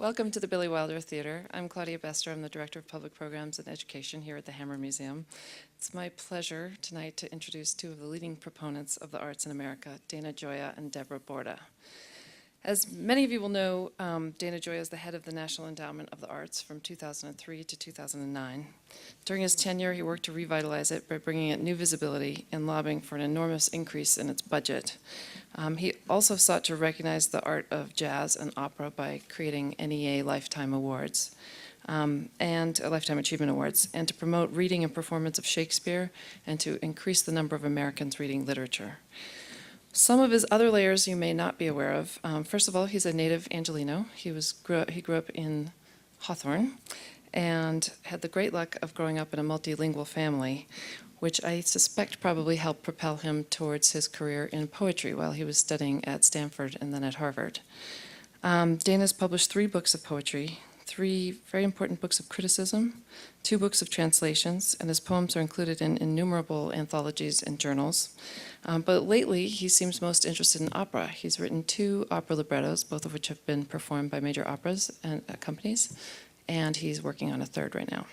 Welcome to the Billy Wilder Theater. I'm Claudia Bester. I'm the Director of Public Programs and Education here at the Hammer Museum. It's my pleasure tonight to introduce two of the leading proponents of the arts in America, Dana Gioia and Deborah Borda. As many of you will know, Dana Gioia is the head of the National Endowment of the Arts from 2003 to 2009. During his tenure, he worked to revitalize it by bringing it new visibility and lobbying for an enormous increase in its budget. He also sought to recognize the art of jazz and opera by creating NEA Lifetime Awards and Lifetime Achievement Awards, and to promote reading and performance of Shakespeare and to increase the number of Americans reading literature. Some of his other layers you may not be aware of. First of all, he's a native Angelino. He grew up in Hawthorne and had the great luck of growing up in a multilingual family, which I suspect probably helped propel him towards his career in poetry while he was studying at Stanford and then at Harvard. Dana's published 3 books of poetry, 3 very important books of criticism, 2 books of translations, and his poems are included in innumerable anthologies and journals. But lately, he seems most interested in opera. He's written 2 opera librettos, both of which have been performed by major operas and companies, and he's working on a 3rd right now.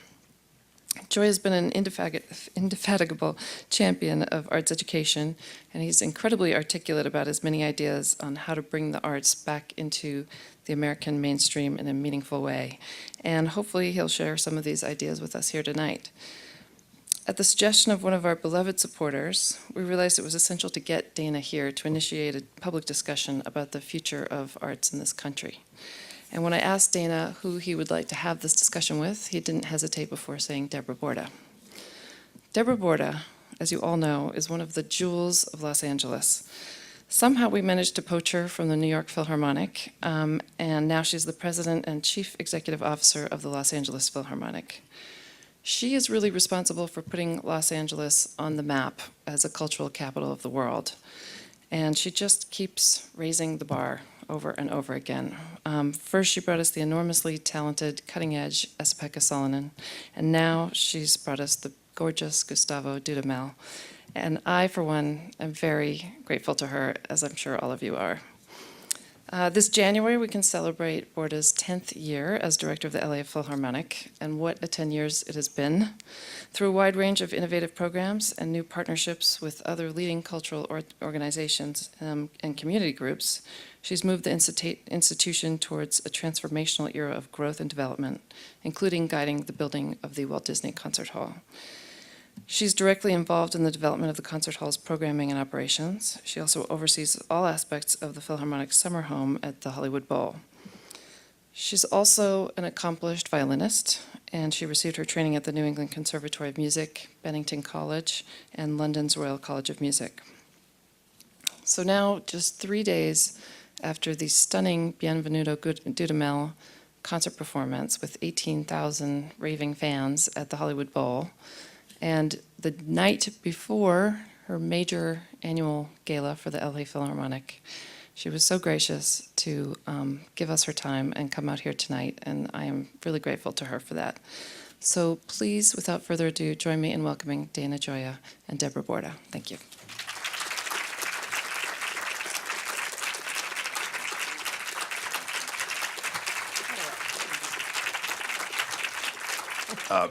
Gioia has been an indefatigable champion of arts education, and he's incredibly articulate about his many ideas on how to bring the arts back into the American mainstream in a meaningful way. And hopefully he'll share some of these ideas with us here tonight. At the suggestion of one of our beloved supporters, we realized it was essential to get Dana here to initiate a public discussion about the future of arts in this country. And when I asked Dana who he would like to have this discussion with, he didn't hesitate before saying Deborah Borda. Deborah Borda, as you all know, is one of the jewels of Los Angeles. Somehow we managed to poach her from the New York Philharmonic, and now she's the president and chief executive officer of the Los Angeles Philharmonic. She is really responsible for putting Los Angeles on the map as a cultural capital of the world. And she just keeps raising the bar over and over again. First, she brought us the enormously talented, cutting-edge Esa-Pekka Salonen, and now she's brought us the gorgeous Gustavo Dudamel. And I, for one, am very grateful to her, as I'm sure all of you are. This January, we can celebrate Borda's 10th year as director of the LA Philharmonic, and what a 10 years it has been. Through a wide range of innovative programs and new partnerships with other leading cultural organizations and community groups, she's moved the institution towards a transformational era of growth and development, including guiding the building of the Walt Disney Concert Hall. She's directly involved in the development of the concert hall's programming and operations. She also oversees all aspects of the Philharmonic summer home at the Hollywood Bowl. She's also an accomplished violinist, and she received her training at the New England Conservatory of Music, Bennington College, and London's Royal College of Music. So now, just 3 days after the stunning Bienvenuto Dudamel concert performance with 18,000 raving fans at the Hollywood Bowl, and the night before her major annual gala for the LA Philharmonic, she was so gracious to give us her time and come out here tonight, and I am really grateful to her for that. So please, without further ado, join me in welcoming Dana Gioia and Deborah Borda. Thank you.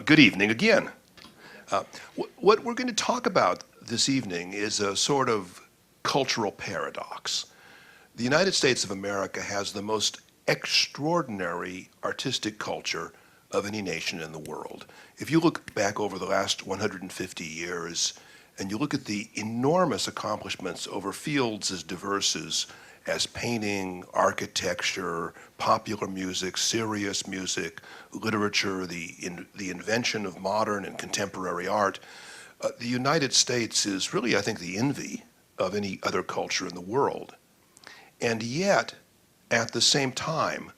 Good evening again. What we're going to talk about this evening is a sort of cultural paradox. The United States of America has the most extraordinary artistic culture of any nation in the world. If you look back over the last 150 years and you look at the enormous accomplishments over fields as diverse as painting, architecture, popular music, serious music, literature, the invention of modern and contemporary art, the United States is really, I think, the envy of any other culture in the world. And yet, at the same time,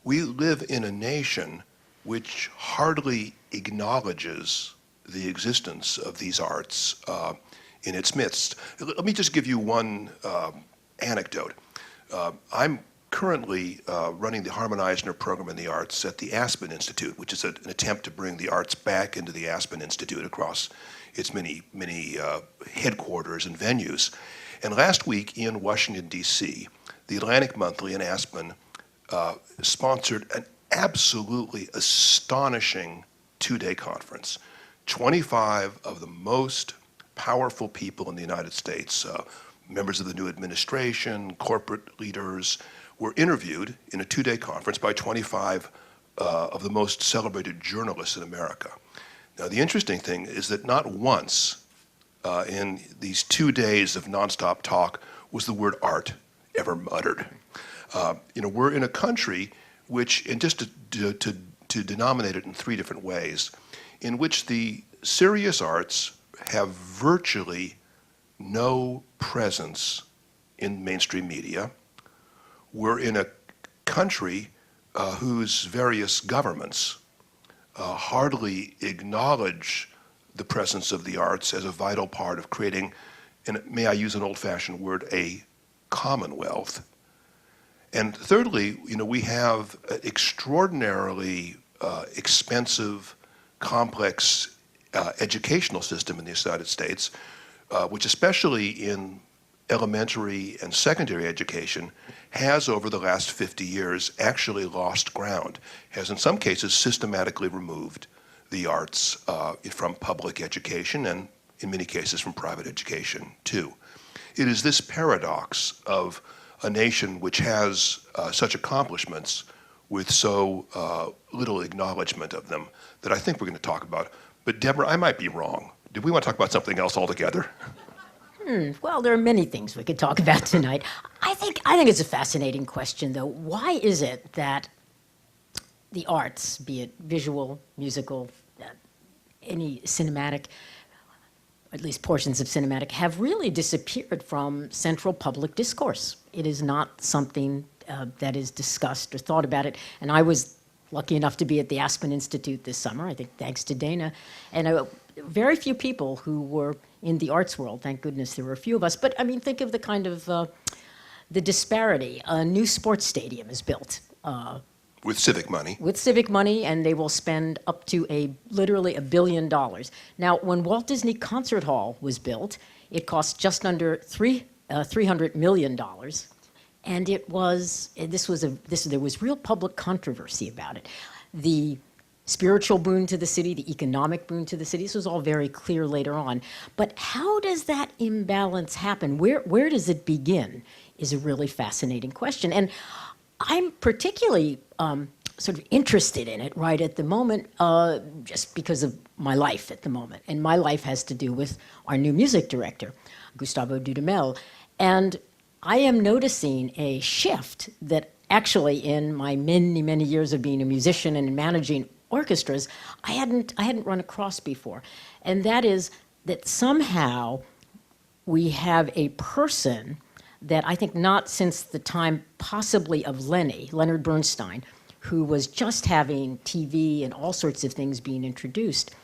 we live in a nation which hardly acknowledges the existence of these arts in its midst. Let me just give you one anecdote. I'm currently running the Harmon-Eisner Program in the Arts at the Aspen Institute, which is an attempt to bring the arts back into the Aspen Institute across its many headquarters and venues. And last week in Washington, D.C., the Atlantic Monthly in Aspen sponsored an absolutely astonishing two-day conference. 25 of the most powerful people in the United States, members of the new administration, corporate leaders, were interviewed in a two-day conference by 25 of the most celebrated journalists in America. Now, the interesting thing is that not once in these 2 days of nonstop talk was the word art ever uttered. We're in a country which, and just to denominate it in three different ways, in which the serious arts have virtually no presence in mainstream media. We're in a country whose various governments hardly acknowledge the presence of the arts as a vital part of creating, and may I use an old-fashioned word, a commonwealth. And thirdly, we have an extraordinarily expensive, complex educational system in the United States, which especially in elementary and secondary education has over the last 50 years actually lost ground, has in some cases systematically removed the arts from public education and in many cases from private education too. It is this paradox of a nation which has such accomplishments with so little acknowledgement of them that I think we're going to talk about. But Deborah, I might be wrong. Did we want to talk about something else altogether? Well, there are many things we could talk about tonight. I think it's a fascinating question, though. Why is it that the arts, be it visual, musical, any cinematic, at least portions of cinematic, have really disappeared from central public discourse? It is not something that is discussed or thought about it. And I was lucky enough to be at the Aspen Institute this summer, I think thanks to Dana, and very few people who were in the arts world. Thank goodness there were a few of us. But I mean, think of the kind of the disparity. A new sports stadium is built. With civic money. With civic money, and they will spend up to literally $1 billion. Now, when Walt Disney Concert Hall was built, it cost just under $300 million. And there was real public controversy about it. The spiritual boon to the city, the economic boon to the city, this was all very clear later on. But how does that imbalance happen? Where does it begin is a really fascinating question. And I'm particularly sort of interested in it right at the moment just because of my life at the moment. And my life has to do with our new music director, Gustavo Dudamel. And I am noticing a shift that actually in my many, many years of being a musician and managing orchestras, I hadn't run across before. And that is that somehow we have a person that I think not since the time possibly of Leonard Bernstein, who was just having TV and all sorts of things being introduced,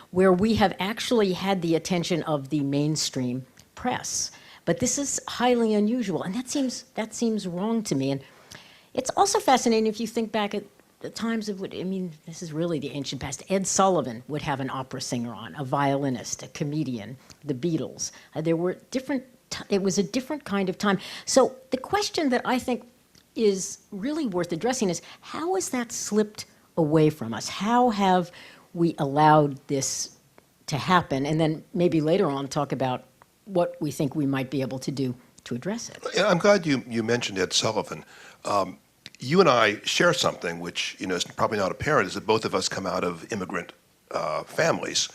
where we have actually had the attention of the mainstream press. But this is highly unusual, and that seems wrong to me. And it's also fascinating if you think back at the times of this is really the ancient past. Ed Sullivan would have an opera singer on, a violinist, a comedian, the Beatles. There were it was a different kind of time. So the question that I think is really worth addressing is, how has that slipped away from us? How have we allowed this to happen? And then maybe later on talk about what we think we might be able to do to address it. Yeah, I'm glad you mentioned Ed Sullivan. You and I share something which is probably not apparent, is that both of us come out of immigrant families.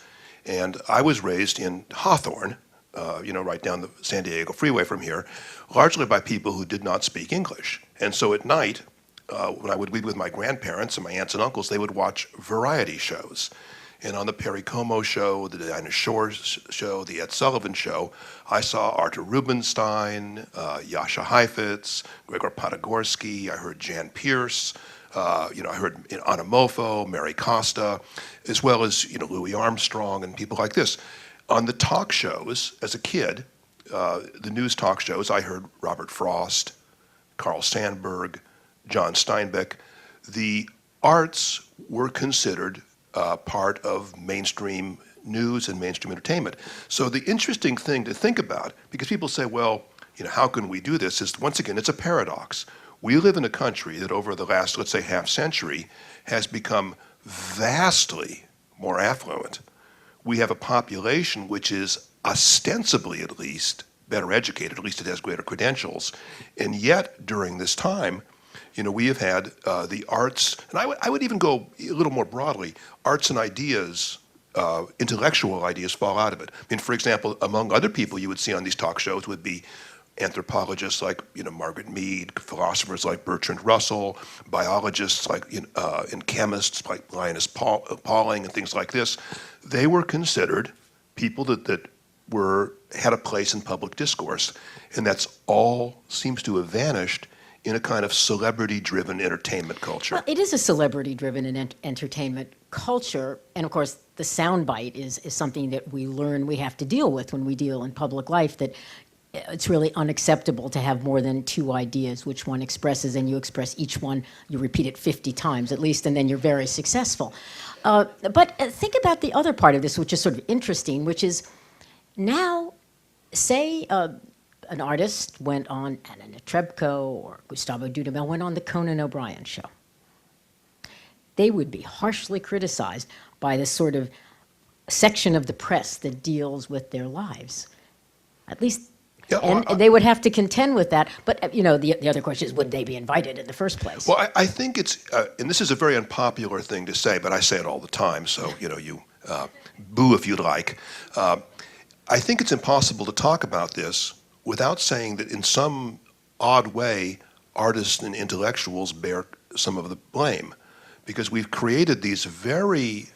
And I was raised in Hawthorne, right down the San Diego freeway from here, largely by people who did not speak English. And so at night, when I would be with my grandparents and my aunts and uncles, they would watch variety shows. And on the Perry Como show, the Dinah Shore show, the Ed Sullivan show, I saw Artur Rubinstein, Jascha Heifetz, Gregor Podgorski. I heard Jan Pierce. I heard Anna Mofo, Mary Costa, as well as Louis Armstrong and people like this. On the talk shows, as a kid, the news talk shows, I heard Robert Frost, Carl Sandburg, John Steinbeck. The arts were considered part of mainstream news and mainstream entertainment. So the interesting thing to think about, because people say, well, how can we do this, is once again, it's a paradox. We live in a country that over the last, let's say, half century has become vastly more affluent. We have a population which is ostensibly, at least, better educated, at least it has greater credentials. And yet, during this time, we have had the arts, and I would even go a little more broadly, arts and ideas, intellectual ideas fall out of it. I mean, for example, among other people you would see on these talk shows would be anthropologists like Margaret Mead, philosophers like Bertrand Russell, biologists like and chemists like Linus Pauling and things like this. They were considered people that had a place in public discourse, and that's all seems to have vanished in a kind of celebrity-driven entertainment culture. Well, it is a celebrity-driven entertainment culture, and of course, the soundbite is something that we learn we have to deal with when we deal in public life, that it's really unacceptable to have more than two ideas, which one expresses, and you express each one, you repeat it 50 times at least, and then you're very successful. But think about the other part of this, which is sort of interesting, which is now, say an artist went on, Anna Netrebko or Gustavo Dudamel went on the Conan O'Brien show. They would be harshly criticized by this sort of section of the press that deals with their lives. At least, yeah, well, and they would have to contend with that. But, the other question is, would they be invited in the first place? Well, I think it's, and this is a very unpopular thing to say, but I say it all the time, so, you boo if you'd like. I think it's impossible to talk about this without saying that in some odd way, artists and intellectuals bear some of the blame, because we've created these very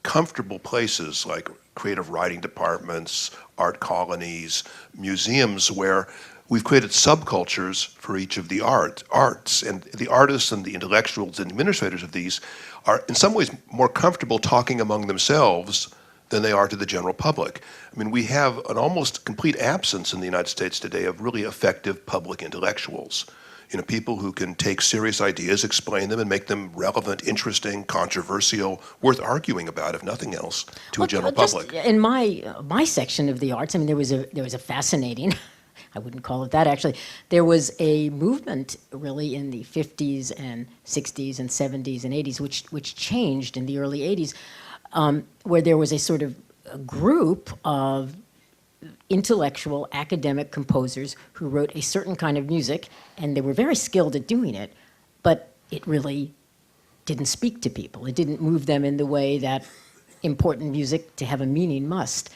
comfortable places like creative writing departments, art colonies, museums, where we've created subcultures for each of the arts, and the artists and the intellectuals and administrators of these are in some ways more comfortable talking among themselves than they are to the general public. I mean, we have an almost complete absence in the United States today of really effective public intellectuals. People who can take serious ideas, explain them, and make them relevant, interesting, controversial, worth arguing about, if nothing else, to a general public. In my section of the arts, there was a fascinating, I wouldn't call it that actually, there was a movement really in the 50s and 60s and 70s and 80s, which changed in the early 80s, where there was a sort of a group of intellectual academic composers who wrote a certain kind of music, and they were very skilled at doing it, but it really didn't speak to people. It didn't move them in the way that important music to have a meaning must.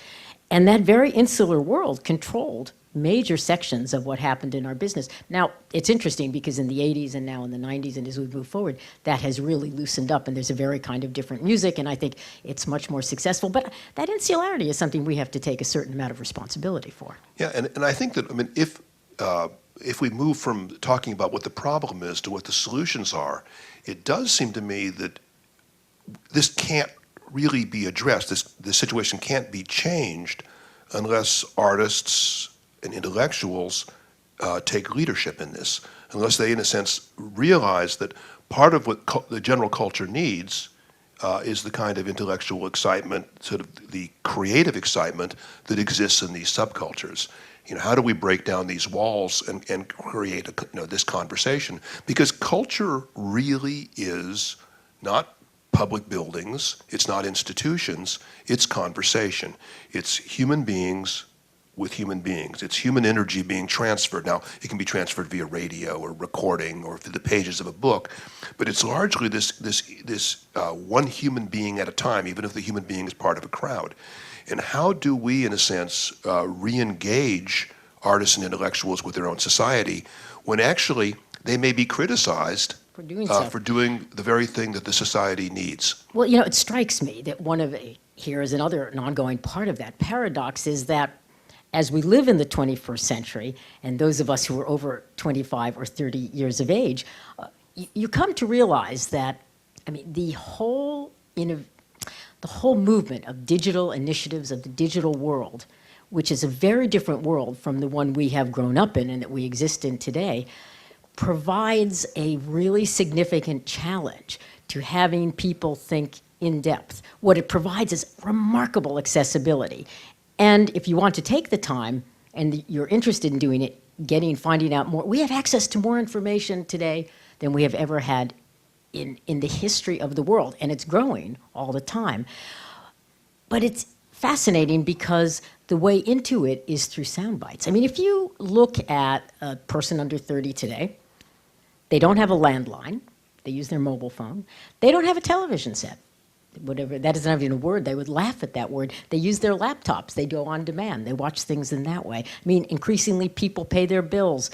And that very insular world controlled major sections of what happened in our business. Now, it's interesting because in the 80s and now in the 90s and as we move forward, that has really loosened up and there's a very kind of different music, and I think it's much more successful. But that insularity is something we have to take a certain amount of responsibility for. Yeah, and I think that, if we move from talking about what the problem is to what the solutions are, it does seem to me that this can't really be addressed. This situation can't be changed unless artists and intellectuals take leadership in this, unless they, in a sense, realize that part of what the general culture needs is the kind of intellectual excitement, sort of the creative excitement that exists in these subcultures. How do we break down these walls and create this conversation? Because culture really is not public buildings, it's not institutions, it's conversation. It's human beings with human beings. It's human energy being transferred. Now, it can be transferred via radio or recording or through the pages of a book, but it's largely this one human being at a time, even if the human being is part of a crowd. And how do we, in a sense, re-engage artists and intellectuals with their own society when actually they may be criticized For doing for doing the very thing that the society needs? Well, it strikes me that here is an ongoing part of that paradox is that as we live in the 21st century, and those of us who are over 25 or 30 years of age, you come to realize that, the whole movement of digital initiatives of the digital world, which is a very different world from the one we have grown up in and that we exist in today, provides a really significant challenge to having people think in depth. What it provides is remarkable accessibility. And if you want to take the time and you're interested in doing it, finding out more. We have access to more information today than we have ever had in the history of the world, and it's growing all the time. But it's fascinating because the way into it is through sound bites. I mean, if you look at a person under 30 today, they don't have a landline. They use their mobile phone. They don't have a television set. Whatever, that is not even a word. They would laugh at that word. They use their laptops. They go on demand. They watch things in that way. I mean, increasingly people pay their bills,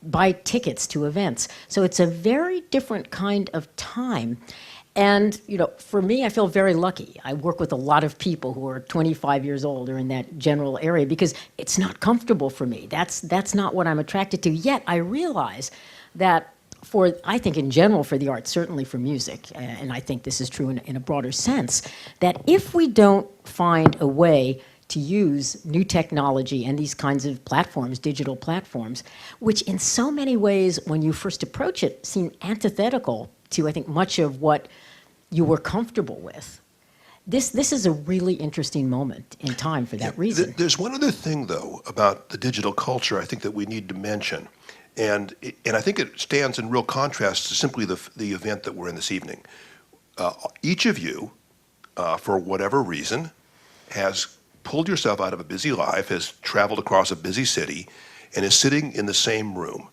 buy tickets to events. So it's a very different kind of time. And, you know, for me, I feel very lucky. I work with a lot of people who are 25 years old or in that general area because it's not comfortable for me. That's not what I'm attracted to. Yet I realize that I think in general for the arts, certainly for music, and I think this is true in a broader sense, that if we don't find a way to use new technology and these kinds of platforms, digital platforms, which in so many ways, when you first approach it, seem antithetical to, I think, much of what you were comfortable with. This is a really interesting moment in time for that reason. There's one other thing, though, about the digital culture I think that we need to mention. And I think it stands in real contrast to simply the event that we're in this evening. Each of you, for whatever reason, has pulled yourself out of a busy life, has traveled across a busy city, and is sitting in the same room.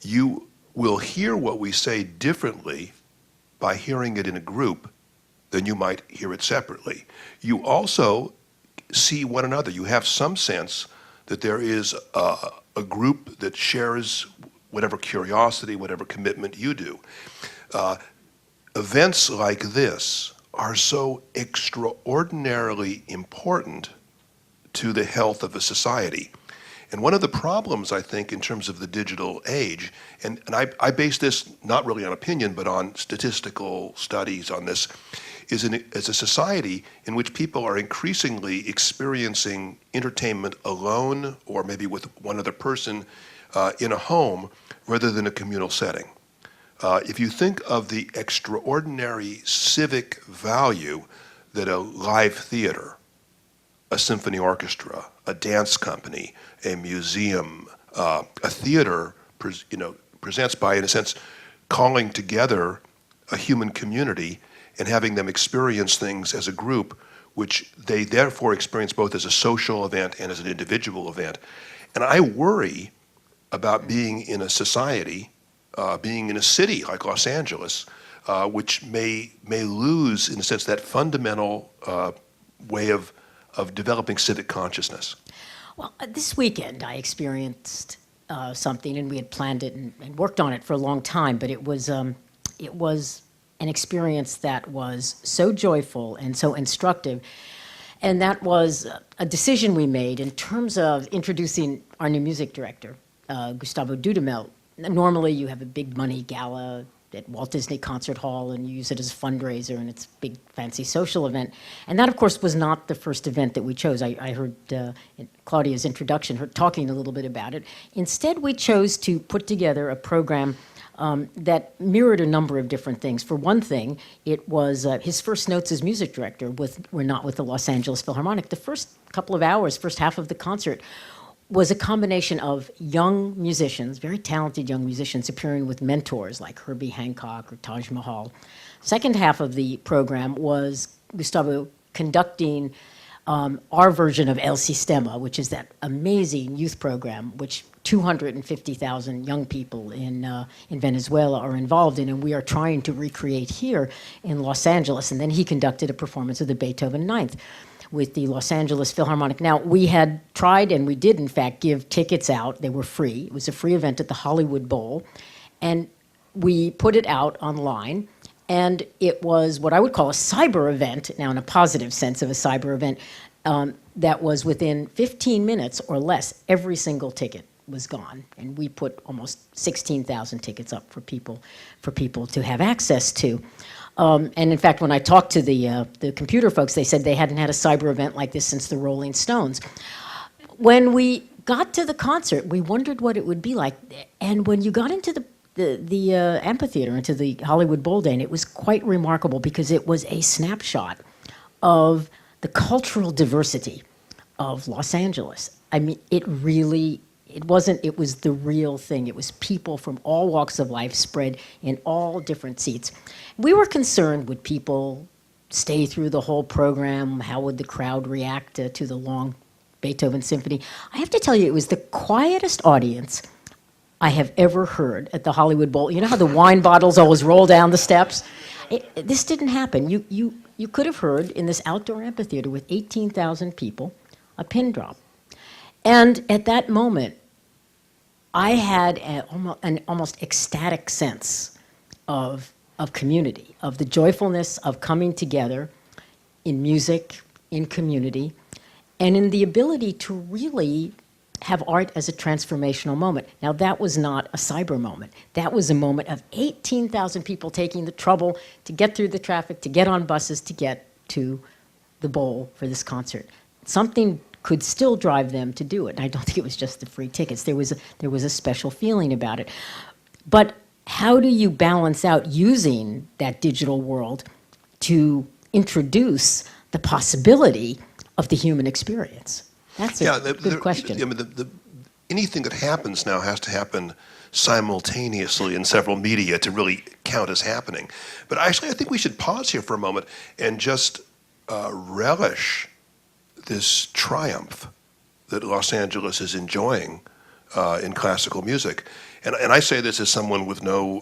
You will hear what we say differently by hearing it in a group than you might hear it separately. You also see one another. You have some sense that there is a group that shares whatever curiosity, whatever commitment you do. Events like this are so extraordinarily important to the health of a society. And one of the problems, I think, in terms of the digital age, and I base this not really on opinion, but on statistical studies on this, is a society in which people are increasingly experiencing entertainment alone or maybe with one other person in a home rather than a communal setting. If you think of the extraordinary civic value that a live theater, a symphony orchestra, a dance company, a museum, a theater, presents by, in a sense, calling together a human community and having them experience things as a group, which they therefore experience both as a social event and as an individual event. And I worry about being in a society, being in a city like Los Angeles, which may lose, in a sense, that fundamental way of developing civic consciousness. Well, this weekend I experienced something, and we had planned it and worked on it for a long time, but it was an experience that was so joyful and so instructive. And that was a decision we made in terms of introducing our new music director, Gustavo Dudamel. Normally you have a big money gala at Walt Disney Concert Hall and you use it as a fundraiser and it's a big fancy social event. And that, of course, was not the first event that we chose. I heard in Claudia's introduction, her talking a little bit about it. Instead, we chose to put together a program that mirrored a number of different things. For one thing, it was his first notes as music director were not with the Los Angeles Philharmonic. The first couple of hours, first half of the concert, was a combination of young musicians, very talented young musicians, appearing with mentors like Herbie Hancock or Taj Mahal. Second half of the program was Gustavo conducting our version of El Sistema, which is that amazing youth program which 250,000 young people in Venezuela are involved in, and we are trying to recreate here in Los Angeles. And then he conducted a performance of the Beethoven Ninth with the Los Angeles Philharmonic. Now, we had tried, and we did, in fact, give tickets out. They were free. It was a free event at the Hollywood Bowl. And we put it out online. And it was what I would call a cyber event, now in a positive sense of a cyber event, that was within 15 minutes or less, every single ticket was gone. And we put almost 16,000 tickets up for people to have access to. And in fact, when I talked to the computer folks, they said they hadn't had a cyber event like this since the Rolling Stones. When we got to the concert, we wondered what it would be like. And when you got into the amphitheater, into the Hollywood Bowl Day, and it was quite remarkable because it was a snapshot of the cultural diversity of Los Angeles. I mean, it really it was the real thing. It was people from all walks of life spread in all different seats. We were concerned, would people stay through the whole program? How would the crowd react to the long Beethoven symphony? I have to tell you, it was the quietest audience I have ever heard at the Hollywood Bowl. You know how the wine bottles always roll down the steps? This didn't happen. You could have heard in this outdoor amphitheater with 18,000 people a pin drop. And at that moment, I had an almost ecstatic sense of community, of the joyfulness of coming together in music, in community, and in the ability to really have art as a transformational moment. Now, that was not a cyber moment. That was a moment of 18,000 people taking the trouble to get through the traffic, to get on buses, to get to the bowl for this concert. Something could still drive them to do it. And I don't think it was just the free tickets. There was a special feeling about it. But how do you balance out using that digital world to introduce the possibility of the human experience? That's a good question. I mean, anything that happens now has to happen simultaneously in several media to really count as happening. But actually, I think we should pause here for a moment and just relish this triumph that Los Angeles is enjoying in classical music. And I say this as someone with who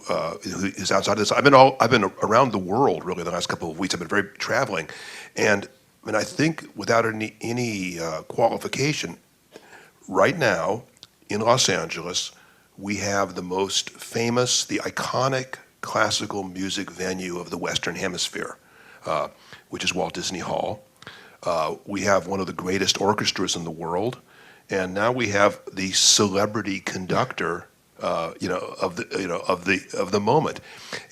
is outside of this. I've been around the world really the last couple of weeks. I've been very traveling, and I think without any qualification, right now in Los Angeles, we have the most famous, the iconic classical music venue of the Western Hemisphere, which is Walt Disney Hall. We have one of the greatest orchestras in the world, and now we have the celebrity conductor, of the moment,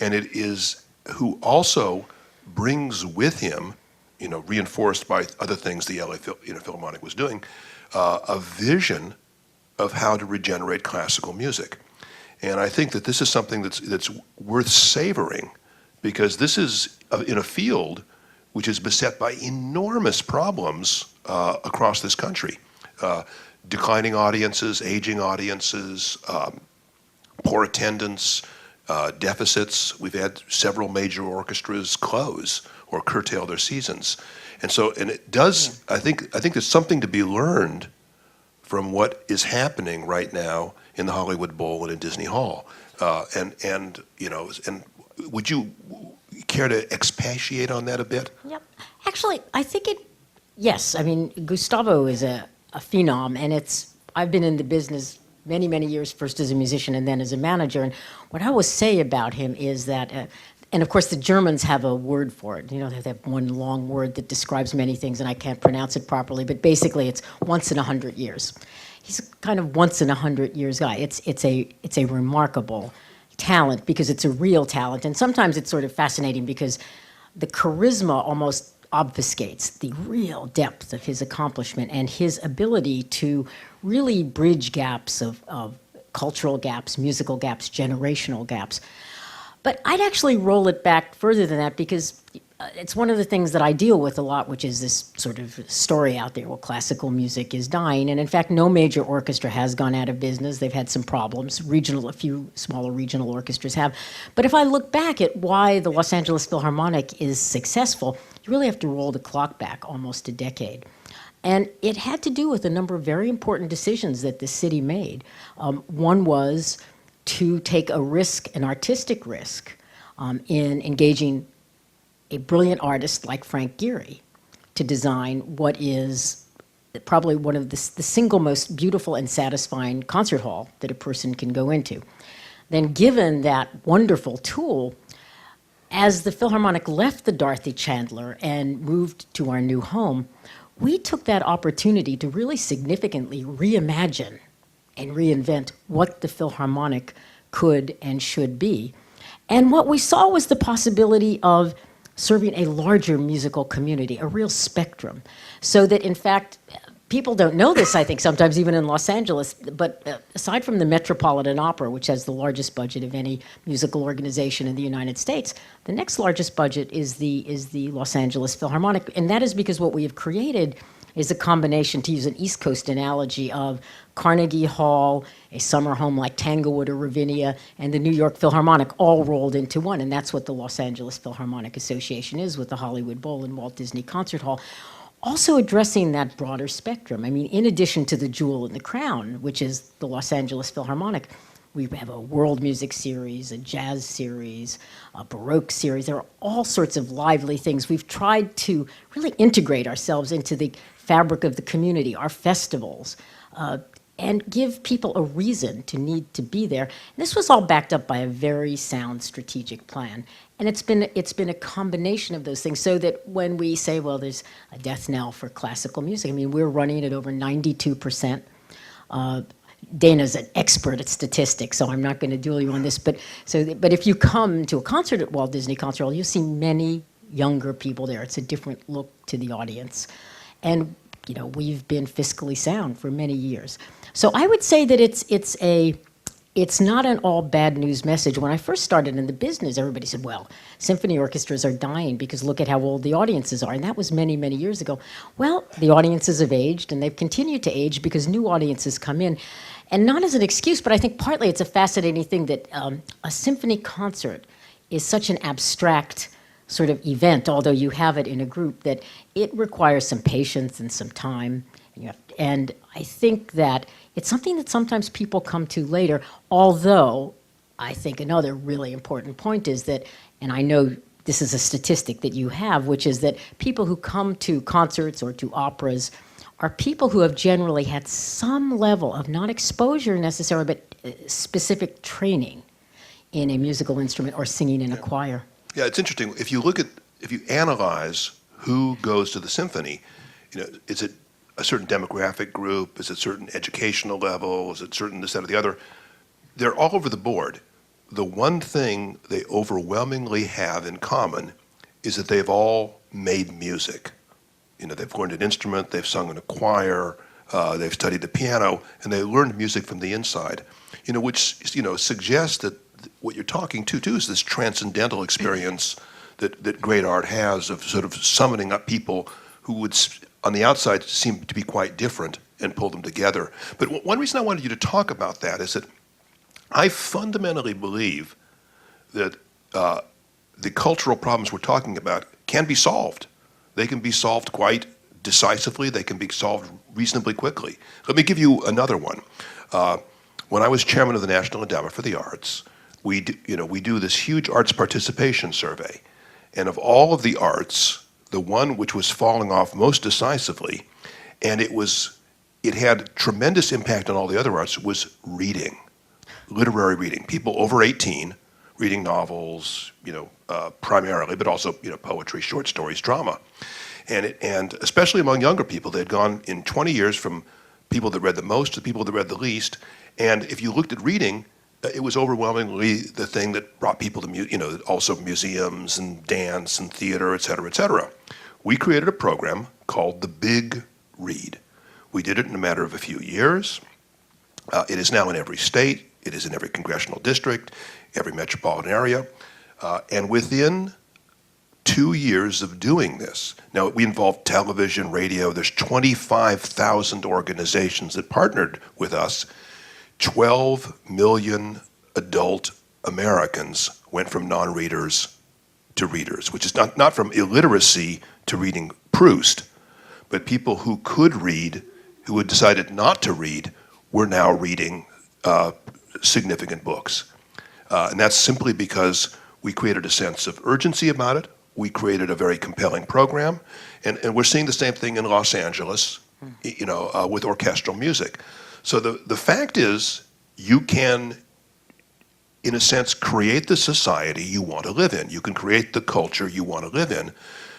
and it is who also brings with him, reinforced by other things the LA Philharmonic was doing, a vision of how to regenerate classical music. And I think that this is something that's worth savoring, because this is in a field which is beset by enormous problems across this country. Declining audiences, aging audiences, poor attendance, deficits. We've had several major orchestras close or curtail their seasons. And it does, I think there's something to be learned from what is happening right now in the Hollywood Bowl and in Disney Hall. And would you care to expatiate on that a bit? Yep. Actually, I think yes. I mean, Gustavo is a phenom, and I've been in the business many, many years, first as a musician and then as a manager. And what I always say about him is that, and of course the Germans have a word for it. They have one long word that describes many things, and I can't pronounce it properly, but basically it's once in 100 years. He's a kind of once in 100 years guy. It's a remarkable talent, because it's a real talent. And sometimes it's sort of fascinating because the charisma almost obfuscates the real depth of his accomplishment and his ability to really bridge gaps of cultural gaps, musical gaps, generational gaps. But I'd actually roll it back further than that, because it's one of the things that I deal with a lot, which is this sort of story out there, well, classical music is dying. And in fact, no major orchestra has gone out of business. They've had some problems. A few smaller regional orchestras have. But if I look back at why the Los Angeles Philharmonic is successful, you really have to roll the clock back almost a decade. And it had to do with a number of very important decisions that the city made. One was to take a risk, an artistic risk, in engaging a brilliant artist like Frank Gehry to design what is probably one of the single most beautiful and satisfying concert hall that a person can go into. Then, given that wonderful tool, as the Philharmonic left the Dorothy Chandler and moved to our new home, we took that opportunity to really significantly reimagine and reinvent what the Philharmonic could and should be. And what we saw was the possibility of serving a larger musical community, a real spectrum. So that, in fact, people don't know this, I think, sometimes even in Los Angeles, but aside from the Metropolitan Opera, which has the largest budget of any musical organization in the United States, the next largest budget is the Los Angeles Philharmonic. And that is because what we have created is a combination, to use an East Coast analogy, of Carnegie Hall, a summer home like Tanglewood or Ravinia, and the New York Philharmonic all rolled into one. And that's what the Los Angeles Philharmonic Association is with the Hollywood Bowl and Walt Disney Concert Hall. Also addressing that broader spectrum. I mean, in addition to the jewel in the crown, which is the Los Angeles Philharmonic, we have a world music series, a jazz series, a Baroque series. There are all sorts of lively things. We've tried to really integrate ourselves into the fabric of the community, our festivals, and give people a reason to need to be there. And this was all backed up by a very sound strategic plan. And it's been a combination of those things, so that when we say, well, there's a death knell for classical music, I mean, we're running at over 92%. Dana's an expert at statistics, so I'm not going to duel you on this. But if you come to a concert at Walt Disney Concert Hall, you'll see many younger people there. It's a different look to the audience. And you know, we've been fiscally sound for many years. So I would say that it's not an all bad news message. When I first started in the business, everybody said, well, symphony orchestras are dying because look at how old the audiences are. And that was many, many years ago. Well, the audiences have aged, and they've continued to age because new audiences come in. And not as an excuse, but I think partly it's a fascinating thing that a symphony concert is such an abstract sort of event, although you have it in a group, that it requires some patience and some time. And I think that it's something that sometimes people come to later, although I think another really important point is that, and I know this is a statistic that you have, which is that people who come to concerts or to operas are people who have generally had some level of, not exposure necessarily, but specific training in a musical instrument or singing in a choir. Yeah, it's interesting. If you analyze who goes to the symphony, you know, is it a certain demographic group? Is it certain educational level? Is it certain this, that, or the other? They're all over the board. The one thing they overwhelmingly have in common is that they've all made music. You know, they've learned an instrument, they've sung in a choir, they've studied the piano, and they learned music from the inside. You know, which, you know, suggests that what you're talking to too is this transcendental experience that great art has of sort of summoning up people who would on the outside seem to be quite different and pull them together. But one reason I wanted you to talk about that is that I fundamentally believe that the cultural problems we're talking about can be solved. They can be solved quite decisively. They can be solved reasonably quickly. Let me give you another one. When I was chairman of the National Endowment for the Arts, we do this huge arts participation survey. And of all of the arts, the one which was falling off most decisively, and it had tremendous impact on all the other arts, was reading, literary reading. People over 18 reading novels, primarily, but also, poetry, short stories, drama. And especially among younger people, they had gone in 20 years from people that read the most to people that read the least. And if you looked at reading, it was overwhelmingly the thing that brought people to, also museums and dance and theater, et cetera, et cetera. We created a program called The Big Read. We did it in a matter of a few years. It is now in every state. It is in every congressional district, every metropolitan area. And within 2 years of doing this, now we involved television, radio, there's 25,000 organizations that partnered with us. 12 million adult Americans went from non-readers to readers, which is not from illiteracy to reading Proust, but people who could read, who had decided not to read, were now reading significant books. And that's simply because we created a sense of urgency about it. We created a very compelling program. And we're seeing the same thing in Los Angeles, with orchestral music. So the fact is, you can, in a sense, create the society you want to live in. You can create the culture you want to live in,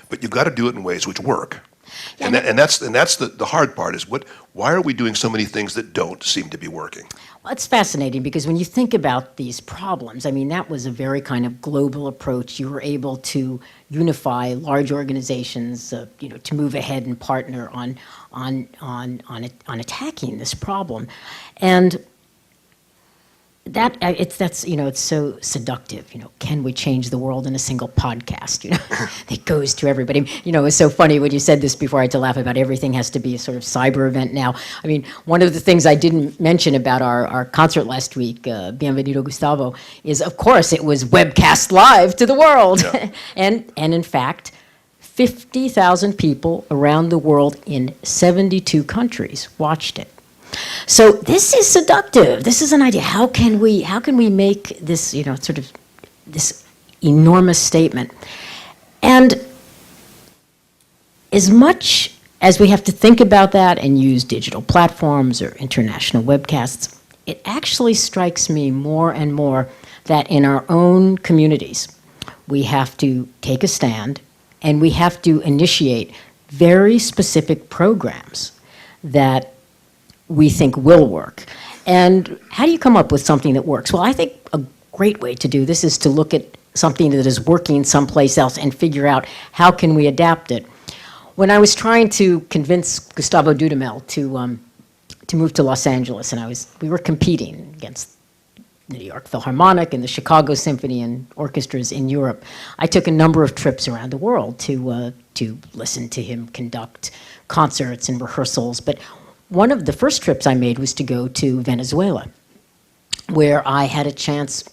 but you've got to do it in ways which work. Yeah, and that's the hard part is why are we doing so many things that don't seem to be working? Well, it's fascinating because when you think about these problems, I mean, that was a very kind of global approach. You were able to unify large organizations, to move ahead and partner on attacking this problem. And it's so seductive. Can we change the world in a single podcast? That goes to everybody. It's so funny when you said this before. I had to laugh about everything has to be a sort of cyber event now. I mean, one of the things I didn't mention about our concert last week, Bienvenido Gustavo, is of course it was webcast live to the world, Yeah. and in fact, 50,000 people around the world in 72 countries watched it. So this is seductive. This is an idea. How can we make this, sort of this enormous statement? And as much as we have to think about that and use digital platforms or international webcasts, it actually strikes me more and more that in our own communities, we have to take a stand and we have to initiate very specific programs that we think will work. And how do you come up with something that works? Well, I think a great way to do this is to look at something that is working someplace else and figure out how can we adapt it. When I was trying to convince Gustavo Dudamel to move to Los Angeles, and we were competing against the York Philharmonic and the Chicago Symphony and orchestras in Europe, I took a number of trips around the world to listen to him conduct concerts and rehearsals. But one of the first trips I made was to go to Venezuela, where I had a chance to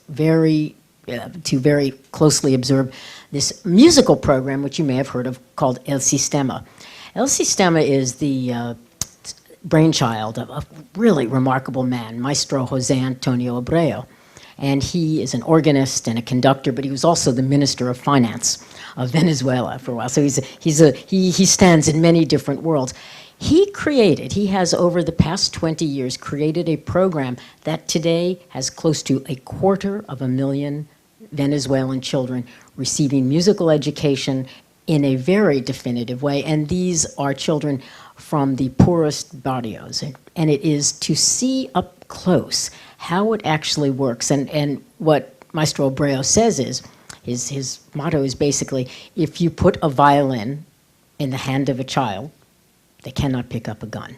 very closely observe this musical program, which you may have heard of, called El Sistema. El Sistema is the brainchild of a really remarkable man, Maestro Jose Antonio Abreu. And he is an organist and a conductor, but he was also the Minister of Finance of Venezuela for a while. So he stands in many different worlds. He has over the past 20 years created a program that today has close to 250,000 Venezuelan children receiving musical education in a very definitive way. And these are children from the poorest barrios. And it is to see up close how it actually works. And what Maestro Abreu says is, his motto is basically, if you put a violin in the hand of a child, they cannot pick up a gun.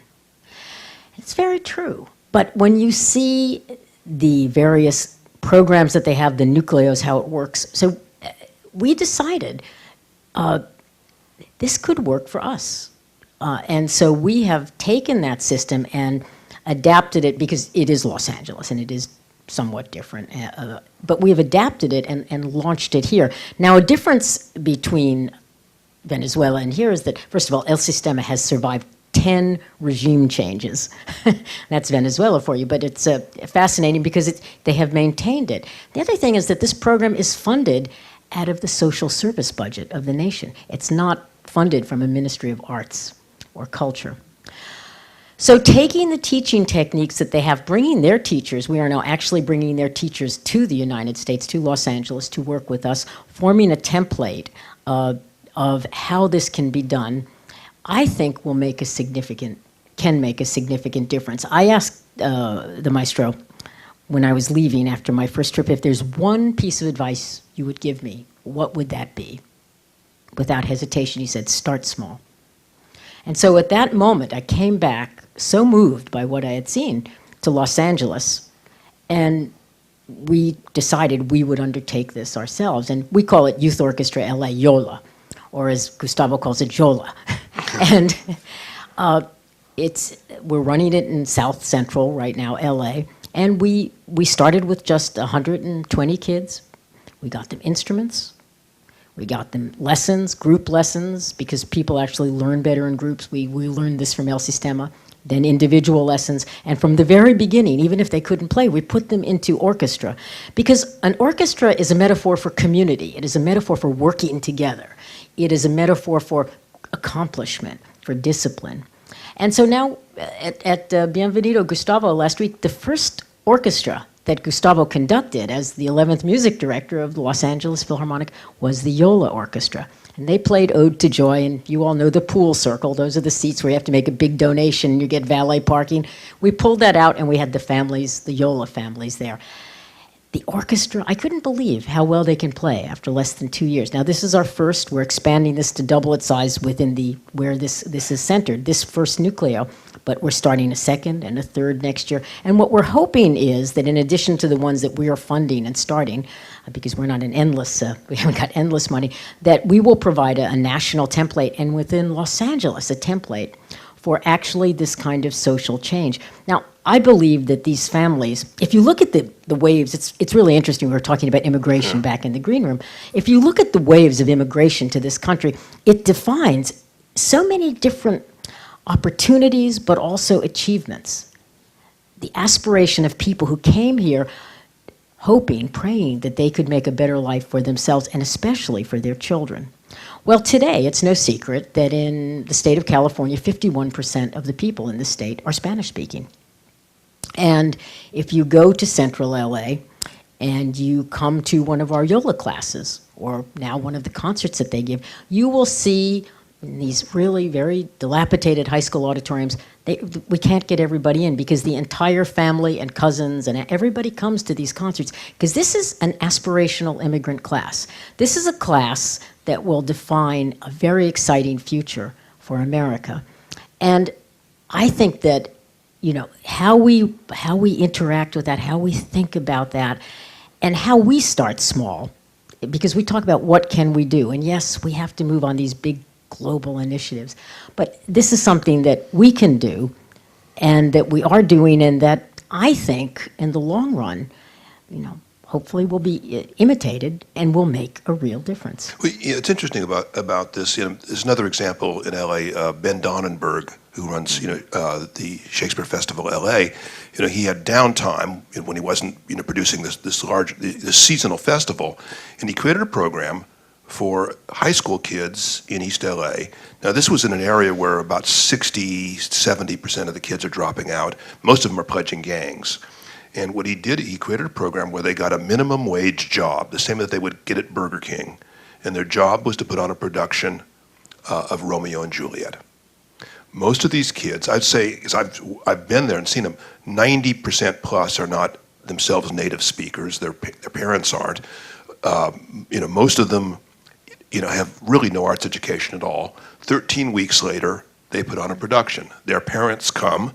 It's very true. But when you see the various programs that they have, the nucleos, how it works, so we decided this could work for us. And so we have taken that system and adapted it, because it is Los Angeles and it is somewhat different. But we have adapted it and launched it here. Now, a difference between Venezuela and here is that, first of all, El Sistema has survived 10 regime changes. That's Venezuela for you, but it's fascinating because they have maintained it. The other thing is that this program is funded out of the social service budget of the nation. It's not funded from a Ministry of Arts or Culture. So taking the teaching techniques that they have, bringing their teachers, we are now actually bringing their teachers to the United States, to Los Angeles, to work with us, forming a template of how this can be done, I think can make a significant difference. I asked the maestro when I was leaving after my first trip, if there's one piece of advice you would give me, what would that be? Without hesitation, he said, start small. And so at that moment, I came back so moved by what I had seen to Los Angeles, and we decided we would undertake this ourselves. And we call it Youth Orchestra LA, YOLA, or as Gustavo calls it, JOLA. And we're running it in South Central right now, LA. And we started with just 120 kids. We got them instruments. We got them lessons, group lessons, because people actually learn better in groups. We learned this from El Sistema. Then individual lessons. And from the very beginning, even if they couldn't play, we put them into orchestra. Because an orchestra is a metaphor for community. It is a metaphor for working together. It is a metaphor for accomplishment, for discipline. And so now at Bienvenido Gustavo last week, the first orchestra that Gustavo conducted as the 11th music director of the Los Angeles Philharmonic was the YOLA Orchestra. And they played Ode to Joy, and you all know the pool circle. Those are the seats where you have to make a big donation and you get valet parking. We pulled that out and we had the families, the YOLA families there. the orchestra, I couldn't believe how well they can play after less than 2 years. Now, this is our first. We're expanding this to double its size within where this is centered, this first nucleo. But we're starting a second and a third next year. And what we're hoping is that in addition to the ones that we are funding and starting, because we're not we haven't got endless money, that we will provide a national template, and within Los Angeles, a template for actually this kind of social change. Now, I believe that these families, if you look at the waves, it's really interesting. We were talking about immigration back in the green room. If you look at the waves of immigration to this country, it defines so many different opportunities, but also achievements. The aspiration of people who came here hoping, praying that they could make a better life for themselves and especially for their children. Well, today, it's no secret that in the state of California, 51% of the people in the state are Spanish-speaking. And if you go to Central LA and you come to one of our yoga classes, or now one of the concerts that they give, you will see in these really very dilapidated high school auditoriums, we can't get everybody in because the entire family and cousins and everybody comes to these concerts because this is an aspirational immigrant class. This is a class that will define a very exciting future for America. And I think that, you know, how we interact with that, how we think about that, and how we start small, because we talk about what can we do, and yes, we have to move on these big global initiatives, but this is something that we can do and that we are doing, and that I think in the long run, you know, hopefully will be imitated and will make a real difference. Well, yeah, it's interesting about this. You know, there's another example in LA. Ben Donnenberg, who runs the Shakespeare Festival LA. You know, he had downtime when he wasn't producing this seasonal festival, and he created a program for high school kids in East LA. Now, this was in an area where about 60-70% of the kids are dropping out. Most of them are pledging gangs. And what he did, he created a program where they got a minimum wage job, the same that they would get at Burger King. And their job was to put on a production of Romeo and Juliet. Most of these kids, I'd say, because I've been there and seen them, 90% plus are not themselves native speakers. Their parents aren't. You know, most of them, you know, have really no arts education at all. 13 weeks later, they put on a production. Their parents come.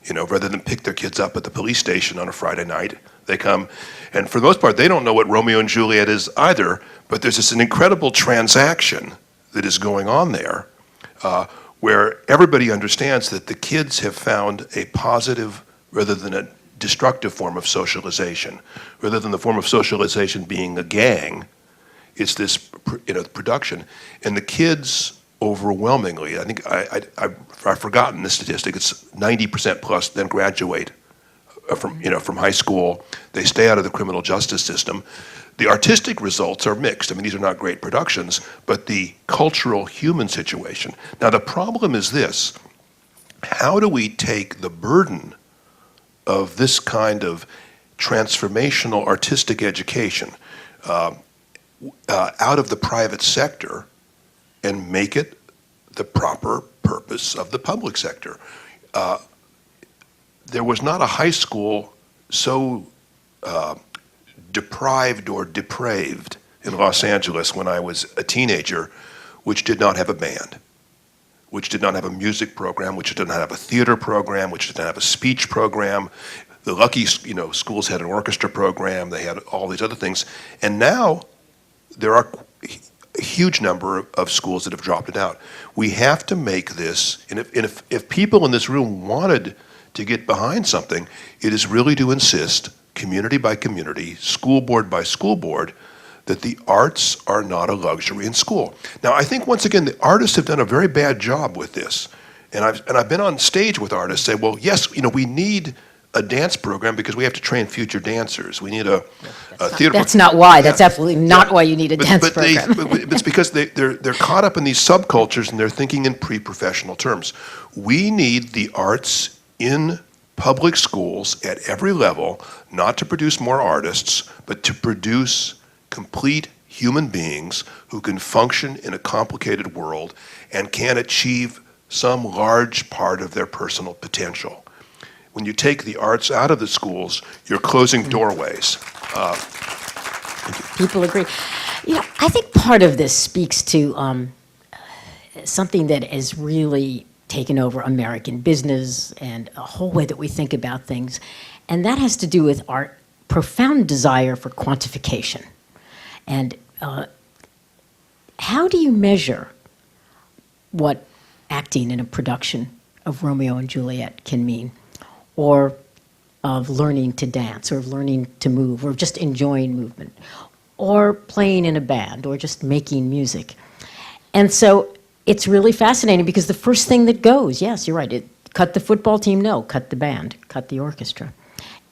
You know, rather than pick their kids up at the police station on a Friday night, they come. And for the most part, they don't know what Romeo and Juliet is either, but there's this an incredible transaction that is going on there where everybody understands that the kids have found a positive rather than a destructive form of socialization. Rather than the form of socialization being a gang, it's this production. And the kids overwhelmingly, I think I've forgotten this statistic. It's 90% plus then graduate from high school. They stay out of the criminal justice system. The artistic results are mixed. I mean, these are not great productions, but the cultural human situation. Now, the problem is this: how do we take the burden of this kind of transformational artistic education out of the private sector and make it the proper purpose of the public sector? There was not a high school so deprived or depraved in Los Angeles when I was a teenager, which did not have a band, which did not have a music program, which did not have a theater program, which did not have a speech program. The lucky, schools had an orchestra program. They had all these other things. And now there are a huge number of schools that have dropped it out. We have to make this, and if people in this room wanted to get behind something, it is really to insist, community by community, school board by school board, that the arts are not a luxury in school. Now, I think once again, the artists have done a very bad job with this. And I've been on stage with artists say, well, yes, we need a dance program because we have to train future dancers. We need a theater. That's not why. That's absolutely not why you need a dance program. But it's because they're caught up in these subcultures and they're thinking in pre-professional terms. We need the arts in public schools at every level, not to produce more artists, but to produce complete human beings who can function in a complicated world and can achieve some large part of their personal potential. When you take the arts out of the schools, you're closing doorways. People agree. I think part of this speaks to something that has really taken over American business and a whole way that we think about things. And that has to do with our profound desire for quantification. And how do you measure what acting in a production of Romeo and Juliet can mean, or of learning to dance, or of learning to move, or just enjoying movement, or playing in a band, or just making music? And so it's really fascinating because the first thing that goes, yes, you're right, cut the football team, no, cut the band, cut the orchestra.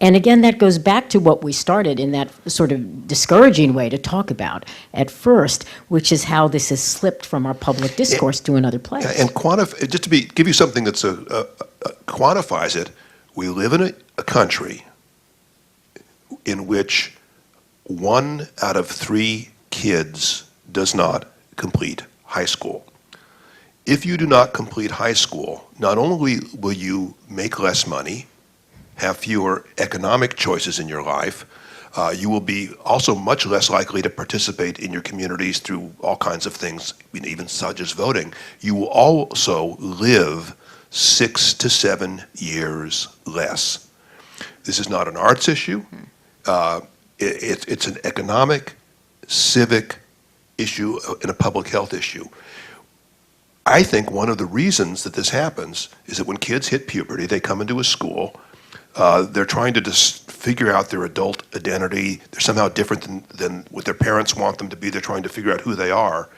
And again, that goes back to what we started in that sort of discouraging way to talk about at first, which is how this has slipped from our public discourse to another place. And just to give you something that's quantifies it, we live in a country in which 1 out of 3 kids does not complete high school. If you do not complete high school, not only will you make less money, have fewer economic choices in your life, you will be also much less likely to participate in your communities through all kinds of things, even such as voting. You will also live 6 to 7 years less. This is not an arts issue. It's an economic, civic issue, and a public health issue. I think one of the reasons that this happens is that when kids hit puberty, they come into a school, they're trying to just figure out their adult identity. They're somehow different than what their parents want them to be. They're trying to figure out who they are.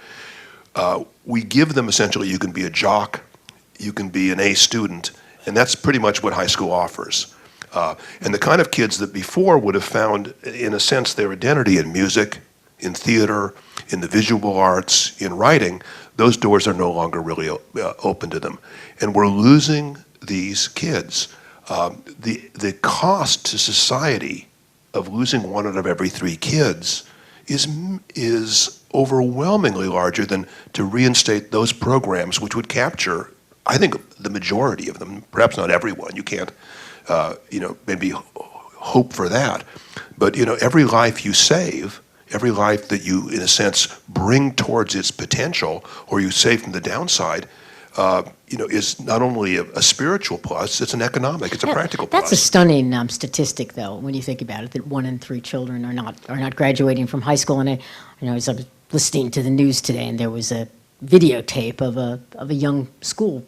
We give them essentially, you can be a jock, you can be an A student, and that's pretty much what high school offers. And the kind of kids that before would have found, in a sense, their identity in music, in theater, in the visual arts, in writing, those doors are no longer really open to them. And we're losing these kids. The cost to society of losing 1 out of every 3 kids is overwhelmingly larger than to reinstate those programs which would capture, I think, the majority of them, perhaps not everyone. You can't, maybe hope for that. But, every life you save, every life that you, in a sense, bring towards its potential, or you save from the downside, is not only a spiritual plus, it's an economic, it's a practical plus. That's a stunning statistic, though, when you think about it, that 1 in 3 children are not graduating from high school. And as I was listening to the news today, and there was a videotape of a young school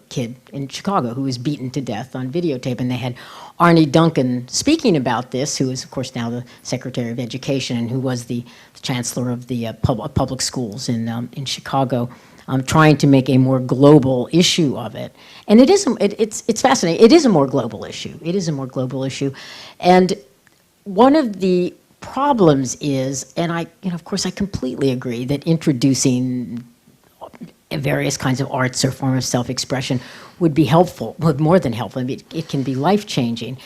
kid in Chicago who was beaten to death on videotape, and they had Arne Duncan speaking about this, who is, of course, now the Secretary of Education and who was the Chancellor of the public schools in Chicago, trying to make a more global issue of it. And it's fascinating. It is a more global issue. It is a more global issue. And one of the problems is, and of course, I completely agree that introducing various kinds of arts or form of self-expression would be helpful, would more than helpful. I mean, it can be life-changing.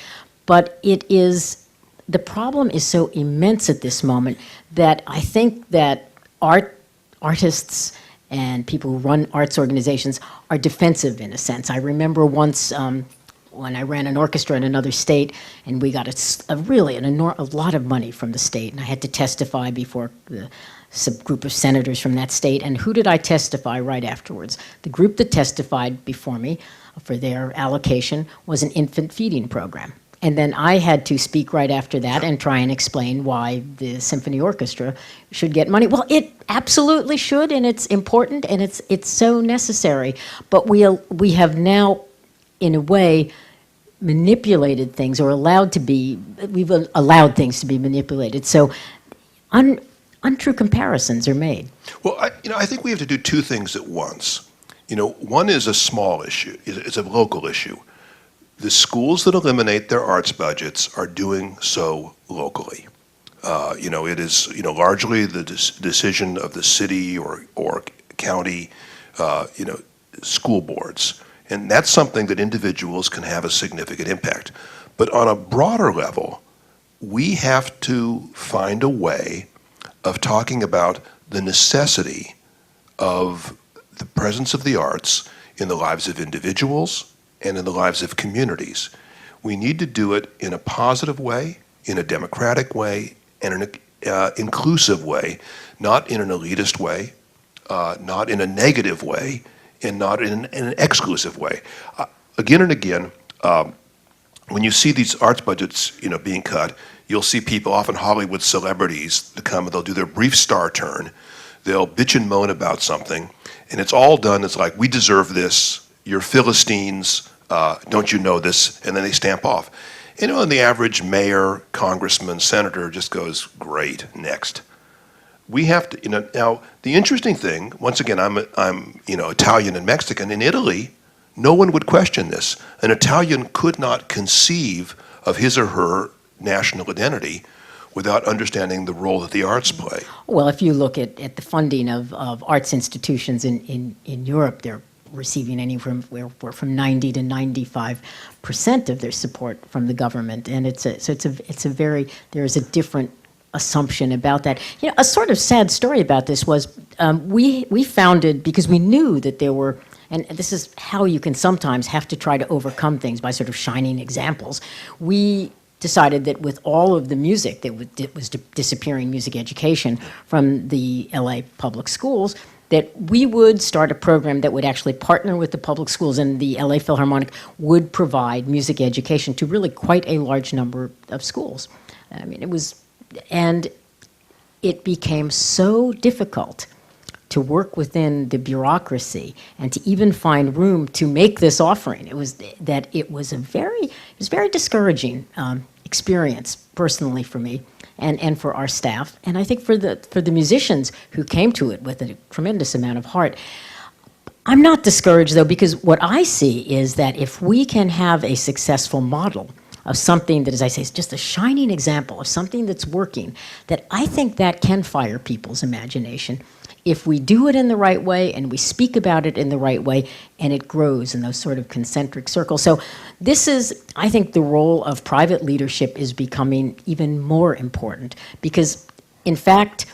But the problem is so immense at this moment that I think that artists and people who run arts organizations are defensive in a sense. I remember once when I ran an orchestra in another state, and we got a lot of money from the state, and I had to testify before the group of senators from that state. And who did I testify right afterwards? The group that testified before me for their allocation was an infant feeding program. And then I had to speak right after that and try and explain why the symphony orchestra should get money. Well, it absolutely should, and it's important, and it's so necessary. But we have now, in a way, manipulated things, or we've allowed things to be manipulated. So untrue comparisons are made. Well, I think we have to do 2 things at once. One is a small issue, it's a local issue. The schools that eliminate their arts budgets are doing so locally. It is largely the decision of the city or county school boards, and that's something that individuals can have a significant impact. But on a broader level, we have to find a way of talking about the necessity of the presence of the arts in the lives of individuals and in the lives of communities. We need to do it in a positive way, in a democratic way, and in an inclusive way, not in an elitist way, not in a negative way, and not in an exclusive way. Again and again, when you see these arts budgets, being cut, you'll see people, often Hollywood celebrities, that come and they'll do their brief star turn. They'll bitch and moan about something, and it's all done. It's like, we deserve this. You're Philistines. Don't you know this? And then they stamp off. And the average mayor, congressman, senator just goes, great, next. We have to, now the interesting thing, once again, I'm Italian and Mexican. In Italy, no one would question this. An Italian could not conceive of his or her national identity without understanding the role that the arts play. Well, if you look at the funding of arts institutions in Europe, they're receiving anywhere from 90 to 95% of their support from the government, and there is a different assumption about that. A sort of sad story about this was we founded because we knew that there were. And this is how you can sometimes have to try to overcome things, by sort of shining examples. We decided that with all of the music that was disappearing, music education from the LA public schools, that we would start a program that would actually partner with the public schools, and the LA Philharmonic would provide music education to really quite a large number of schools. I mean, and it became so difficult to work within the bureaucracy and to even find room to make this offering. It was very discouraging experience personally for me and for our staff, and I think for the musicians who came to it with a tremendous amount of heart. I'm not discouraged though, because what I see is that if we can have a successful model of something that, as I say, is just a shining example of something that's working, that I think that can fire people's imagination if we do it in the right way and we speak about it in the right way, and it grows in those sort of concentric circles. So this is, I think, the role of private leadership is becoming even more important, because, in fact,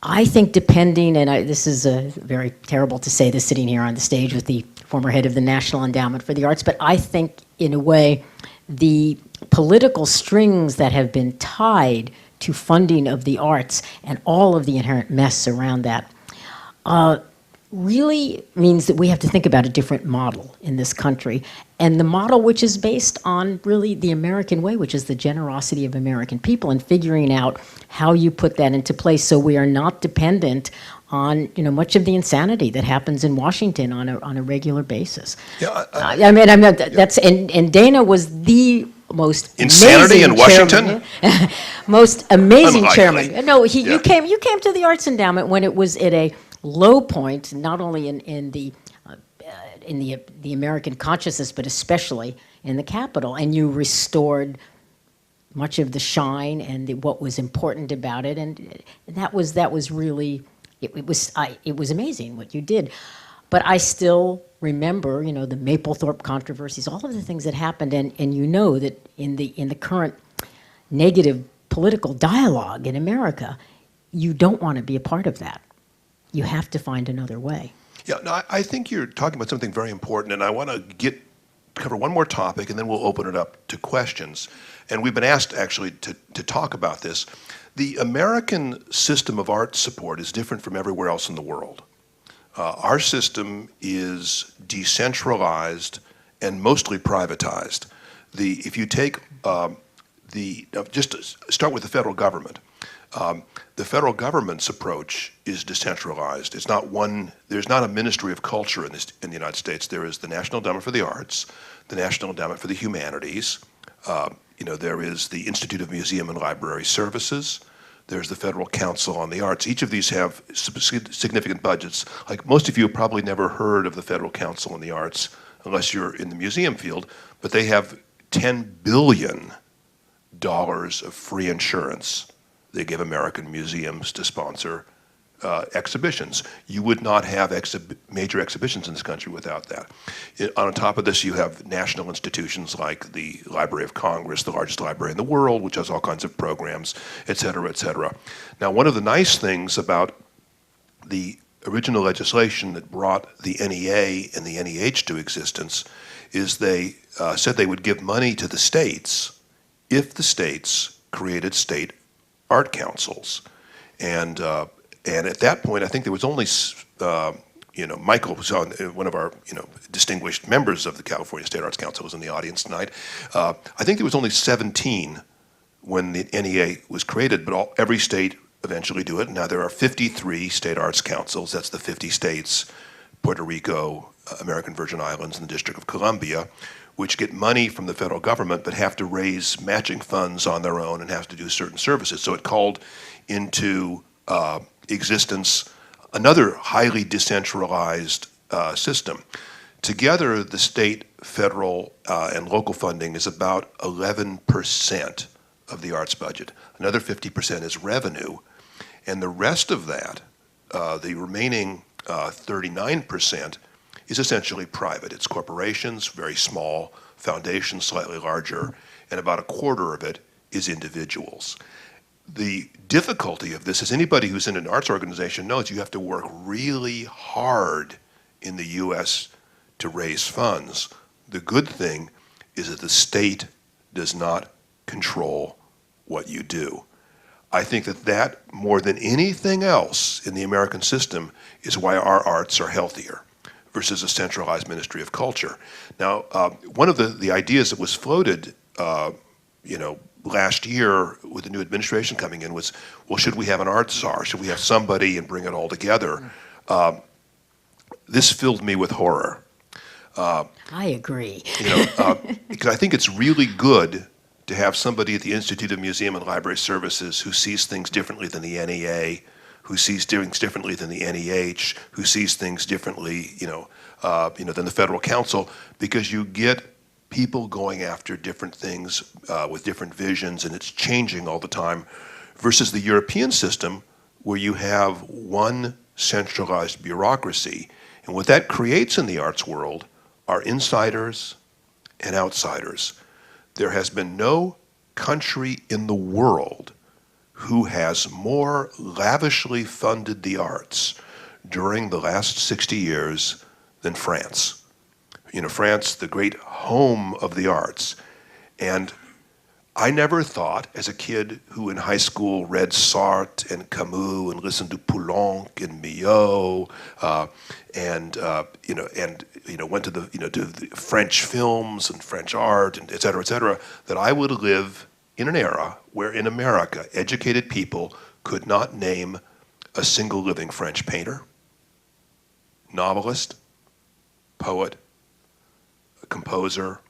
I think depending, and this is very terrible to say this sitting here on the stage with the former head of the National Endowment for the Arts, but I think, in a way, the political strings that have been tied to funding of the arts and all of the inherent mess around that really means that we have to think about a different model in this country, and the model which is based on really the American way, which is the generosity of American people, and figuring out how you put that into place so we are not dependent on much of the insanity that happens in Washington on a regular basis. Yeah, I mean, I'm not, that's and Dana was the most insanity amazing in Washington? Chairman, most amazing Unlikely. chairman. No, Yeah. you came to the Arts Endowment when it was at a low point, not only in the American consciousness, but especially in the Capitol, and you restored much of the shine and what was important about it, and that was really it was amazing what you did. But I still remember, the Mapplethorpe controversies, all of the things that happened, and that in the current negative political dialogue in America, you don't want to be a part of that. You have to find another way. Yeah, no, I think you're talking about something very important, and I want to cover one more topic, and then we'll open it up to questions. And we've been asked, actually, to talk about this. The American system of art support is different from everywhere else in the world. Our system is decentralized and mostly privatized. If you take just to start with the federal government. The federal government's approach is decentralized. It's not there's not a Ministry of Culture in the United States. There is the National Endowment for the Arts, the National Endowment for the Humanities. There is the Institute of Museum and Library Services. There's the Federal Council on the Arts. Each of these have significant budgets. Like most of you have probably never heard of the Federal Council on the Arts unless you're in the museum field, but they have $10 billion of free insurance they give American museums to sponsor exhibitions. You would not have major exhibitions in this country without that. On top of this, you have national institutions like the Library of Congress, the largest library in the world, which has all kinds of programs, et cetera, et cetera. Now, one of the nice things about the original legislation that brought the NEA and the NEH to existence is they said they would give money to the states if the states created state art councils. And at that point, I think there was only, Michael was one of our, distinguished members of the California State Arts Council was in the audience tonight. I think there was only 17 when the NEA was created, but every state eventually do it. Now there are 53 state arts councils. That's the 50 states, Puerto Rico, American Virgin Islands, and the District of Columbia, which get money from the federal government but have to raise matching funds on their own and have to do certain services. So it called into existence another highly decentralized system. Together, the state, federal, and local funding is about 11% of the arts budget. Another 50% is revenue. And the rest of that, the remaining 39%, is essentially private. It's corporations, very small, foundations, slightly larger, and about a quarter of it is individuals. The difficulty of this is anybody who's in an arts organization knows you have to work really hard in the U.S. to raise funds. The good thing is that the state does not control what you do. I think that more than anything else in the American system is why our arts are healthier versus a centralized Ministry of Culture. Now, one of the ideas that was floated, last year with the new administration coming in was, well, should we have an arts czar? Should we have somebody and bring it all together? This filled me with horror. I agree. Because I think it's really good to have somebody at the Institute of Museum and Library Services who sees things differently than the NEA, who sees things differently than the NEH, who sees things differently, than the Federal Council, because you get people going after different things with different visions, and it's changing all the time, versus the European system where you have one centralized bureaucracy. And what that creates in the arts world are insiders and outsiders. There has been no country in the world who has more lavishly funded the arts during the last 60 years than France. France, the great home of the arts. And I never thought, as a kid who in high school read Sartre and Camus and listened to Poulenc and Millau, went to the French films and French art and et cetera, that I would live in an era where in America, educated people could not name a single living French painter, novelist, poet, composer,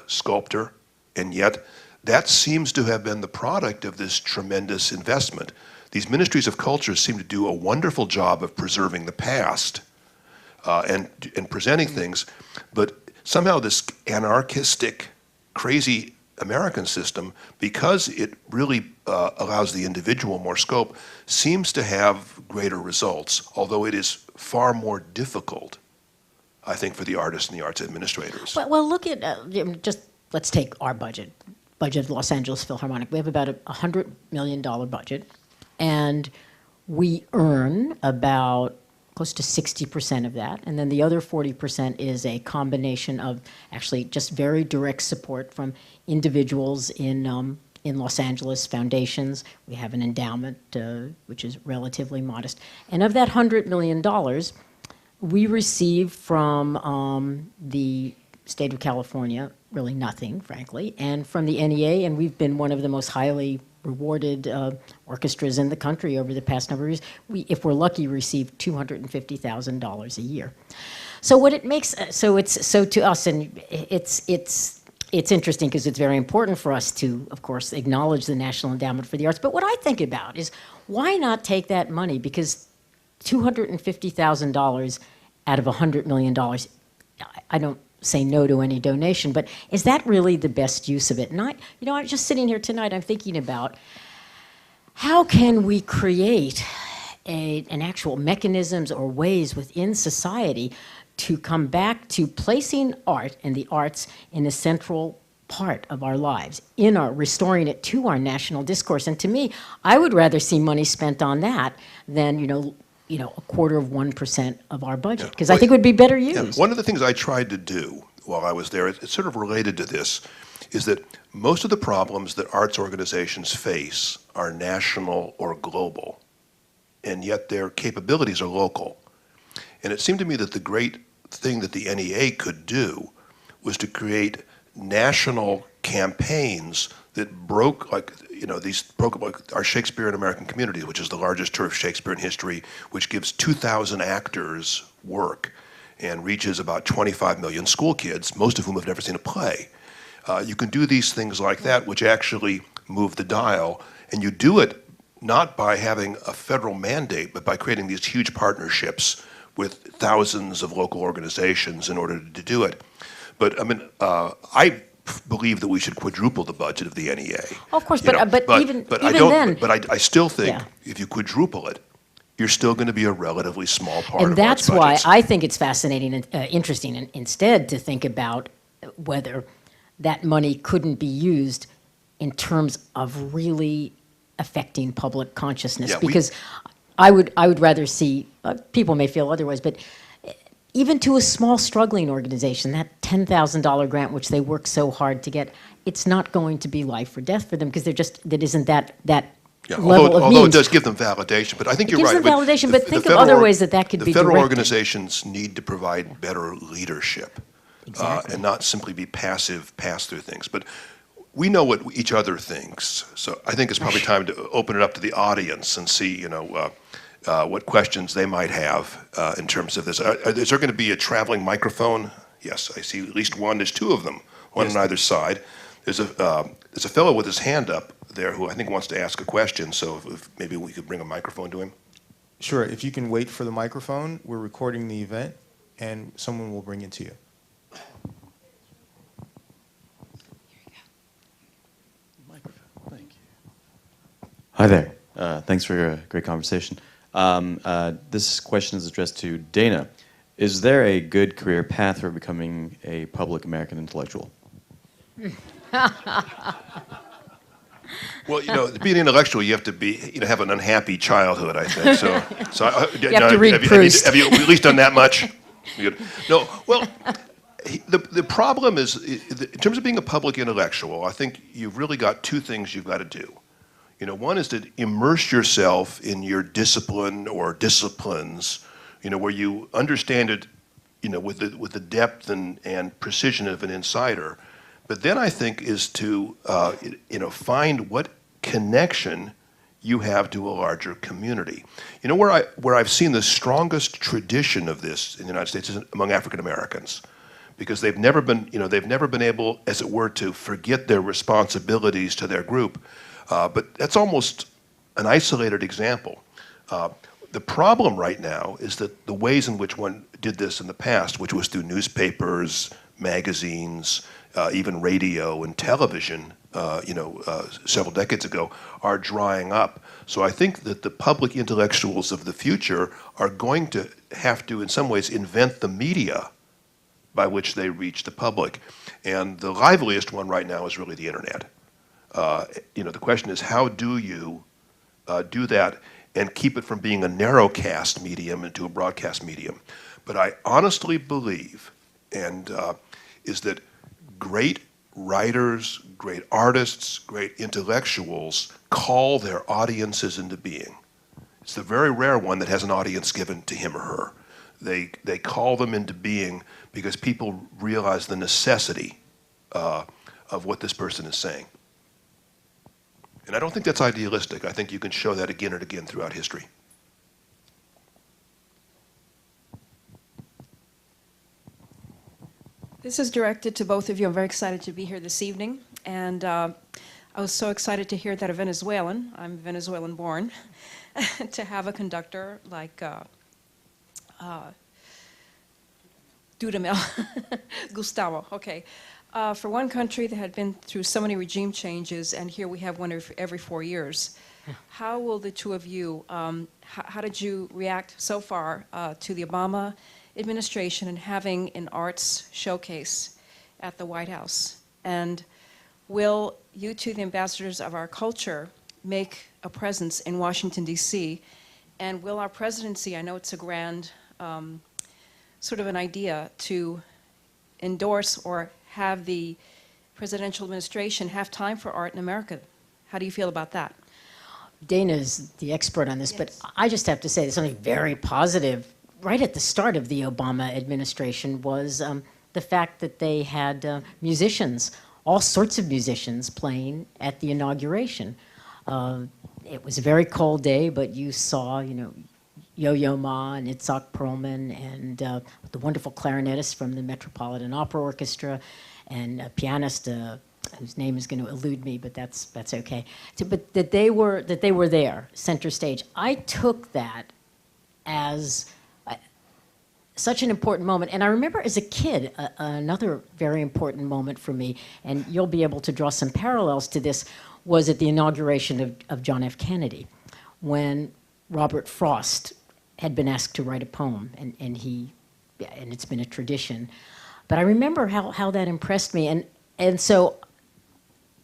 sculptor, and yet that seems to have been the product of this tremendous investment. These ministries of culture seem to do a wonderful job of preserving the past and presenting things, but somehow this anarchistic, crazy American system, because it really allows the individual more scope, seems to have greater results, although it is far more difficult, I think, for the artists and the arts administrators. Well, look at, let's take our budget of Los Angeles Philharmonic. We have about a $100 million budget, and we earn about close to 60% of that, and then the other 40% is a combination of actually just very direct support from individuals in Los Angeles, foundations. We have an endowment, which is relatively modest. And of that $100 million, we receive from the state of California really nothing, frankly, and from the NEA, and we've been one of the most highly rewarded orchestras in the country over the past number of years. We, if we're lucky, receive $250,000 a year. So what it makes, so to us, and it's interesting because it's very important for us to, of course, acknowledge the National Endowment for the Arts. But what I think about is why not take that money? Because $250,000 out of $100 million, I don't say no to any donation, but is that really the best use of it? And I'm just sitting here tonight, I'm thinking about how can we create an actual mechanisms or ways within society to come back to placing art and the arts in a central part of our lives, restoring it to our national discourse. And to me, I would rather see money spent on that than, 0.25% of our budget, because I think it would be better used. One of the things I tried to do while I was there, it's sort of related to this, is that most of the problems that arts organizations face are national or global, and yet their capabilities are local. And it seemed to me that the great thing that the NEA could do was to create national campaigns that broke like our Shakespeare in American Community, which is the largest tour of Shakespeare in history, which gives 2,000 actors work and reaches about 25 million school kids, most of whom have never seen a play. You can do these things like that, which actually move the dial, and you do it not by having a federal mandate, but by creating these huge partnerships with thousands of local organizations in order to do it. But I mean, I believe that we should quadruple the budget of the NEA. Of course, You know, but even I don't, then. But I still think Yeah. if you quadruple it, you're still going to be a relatively small part And of arts that's why budgets. I think it's fascinating and interesting instead to think about whether that money couldn't be used in terms of really affecting public consciousness. Yeah, Because I would rather see, people may feel otherwise, but even to a small struggling organization, that $10,000 grant, which they work so hard to get, it's not going to be life or death for them because that isn't that Yeah, level of although it means. does give them validation, but I think It you're gives right. them validation, but think of federal other ways that could be The federal directed. organizations need to provide better leadership and not simply be passive pass-through things. But we know what each other thinks, so I think it's probably time to open it up to the audience and see, what questions they might have in terms of this. Is there going to be a traveling microphone? Yes, I see at least one. There's two of them, one on either side. There's a fellow with his hand up there who I think wants to ask a question, so if maybe we could bring a microphone to him. Sure, if you can wait for the microphone, we're recording the event, and someone will bring it to you. Thank you. Hi there. Thanks for a great conversation. This question is addressed to Dana. Is there a good career path for becoming a public American intellectual? Well, being an intellectual, you have to be, have an unhappy childhood, I think. You have to read Proust. Have you at least done that much? Good. No. Well, the problem is, in terms of being a public intellectual, I think you've really got two things you've got to do. One is to immerse yourself in your discipline or disciplines, where you understand it, with the depth and precision of an insider. But then I think is to, find what connection you have to a larger community. Where I've seen the strongest tradition of this in the United States is among African Americans, because they've never been able, as it were, to forget their responsibilities to their group. But that's almost an isolated example. The problem right now is that the ways in which one did this in the past, which was through newspapers, magazines, even radio and television, several decades ago, are drying up. So I think that the public intellectuals of the future are going to have to, in some ways, invent the media by which they reach the public. And the liveliest one right now is really the internet. The question is, how do you do that and keep it from being a narrowcast medium into a broadcast medium? But I honestly believe, is that great writers, great artists, great intellectuals call their audiences into being. It's the very rare one that has an audience given to him or her. They call them into being because people realize the necessity of what this person is saying. And I don't think that's idealistic. I think you can show that again and again throughout history. This is directed to both of you. I'm very excited to be here this evening. And I was so excited to hear that a Venezuelan, I'm Venezuelan born, to have a conductor like Dudamel, Gustavo, okay. For one country that had been through so many regime changes, and here we have one every 4 years, how will the two of you, how did you react so far to the Obama administration and having an arts showcase at the White House? And will you two, the ambassadors of our culture, make a presence in Washington, D.C., And will our presidency, I know it's a grand sort of an idea to endorse or have the presidential administration have time for art in America. How do you feel about that? Dana's the expert on this, but Yes. I just have to say there's something very positive. Right at the start of the Obama administration was the fact that they had musicians, all sorts of musicians playing at the inauguration. It was a very cold day, but you saw, Yo-Yo Ma and Itzhak Perlman and the wonderful clarinetist from the Metropolitan Opera Orchestra and a pianist whose name is going to elude me, but that's okay. But that they were there, center stage. I took that as such an important moment. And I remember as a kid, another very important moment for me, and you'll be able to draw some parallels to this, was at the inauguration of John F. Kennedy, when Robert Frost had been asked to write a poem, and it's been a tradition. But I remember how that impressed me, and so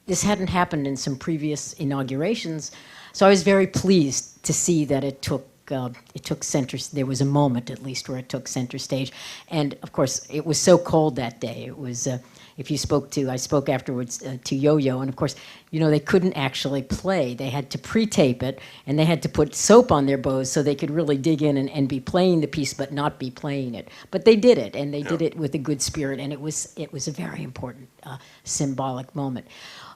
this hadn't happened in some previous inaugurations, so I was very pleased to see that it took center. There was a moment, at least, where it took center stage, and of course, it was so cold that day. It was. If you I spoke afterwards to Yo-Yo, and of course, they couldn't actually play. They had to pre-tape it, and they had to put soap on their bows so they could really dig in and be playing the piece, but not be playing it. But they did it, and they did it with a good spirit, and it was a very important symbolic moment.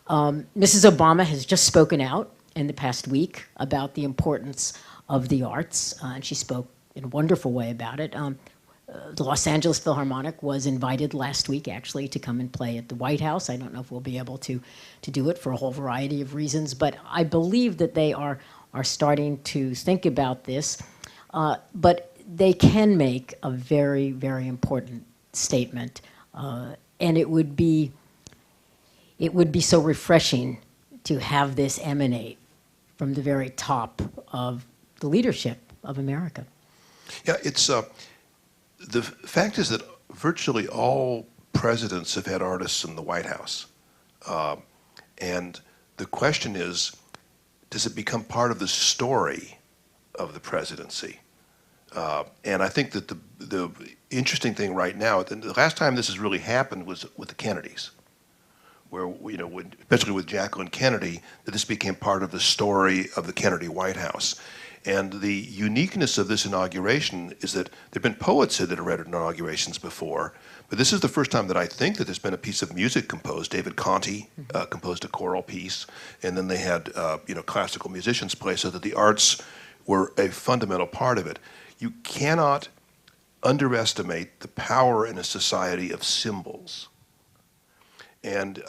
Mrs. Obama has just spoken out in the past week about the importance of the arts, and she spoke in a wonderful way about it. The Los Angeles Philharmonic was invited last week, actually, to come and play at the White House. I don't know if we'll be able to do it for a whole variety of reasons, but I believe that they are starting to think about this. But they can make a very, very important statement, and it would be so refreshing to have this emanate from the very top of the leadership of America. Yeah, it's the fact is that virtually all presidents have had artists in the White House. And the question is, does it become part of the story of the presidency? And I think that the interesting thing right now, the last time this has really happened was with the Kennedys, where, especially with Jacqueline Kennedy, that this became part of the story of the Kennedy White House. And the uniqueness of this inauguration is that there have been poets that have read inaugurations before, but this is the first time that I think that there's been a piece of music composed. David Conti composed a choral piece, and then they had classical musicians play, so that the arts were a fundamental part of it. You cannot underestimate the power in a society of symbols. And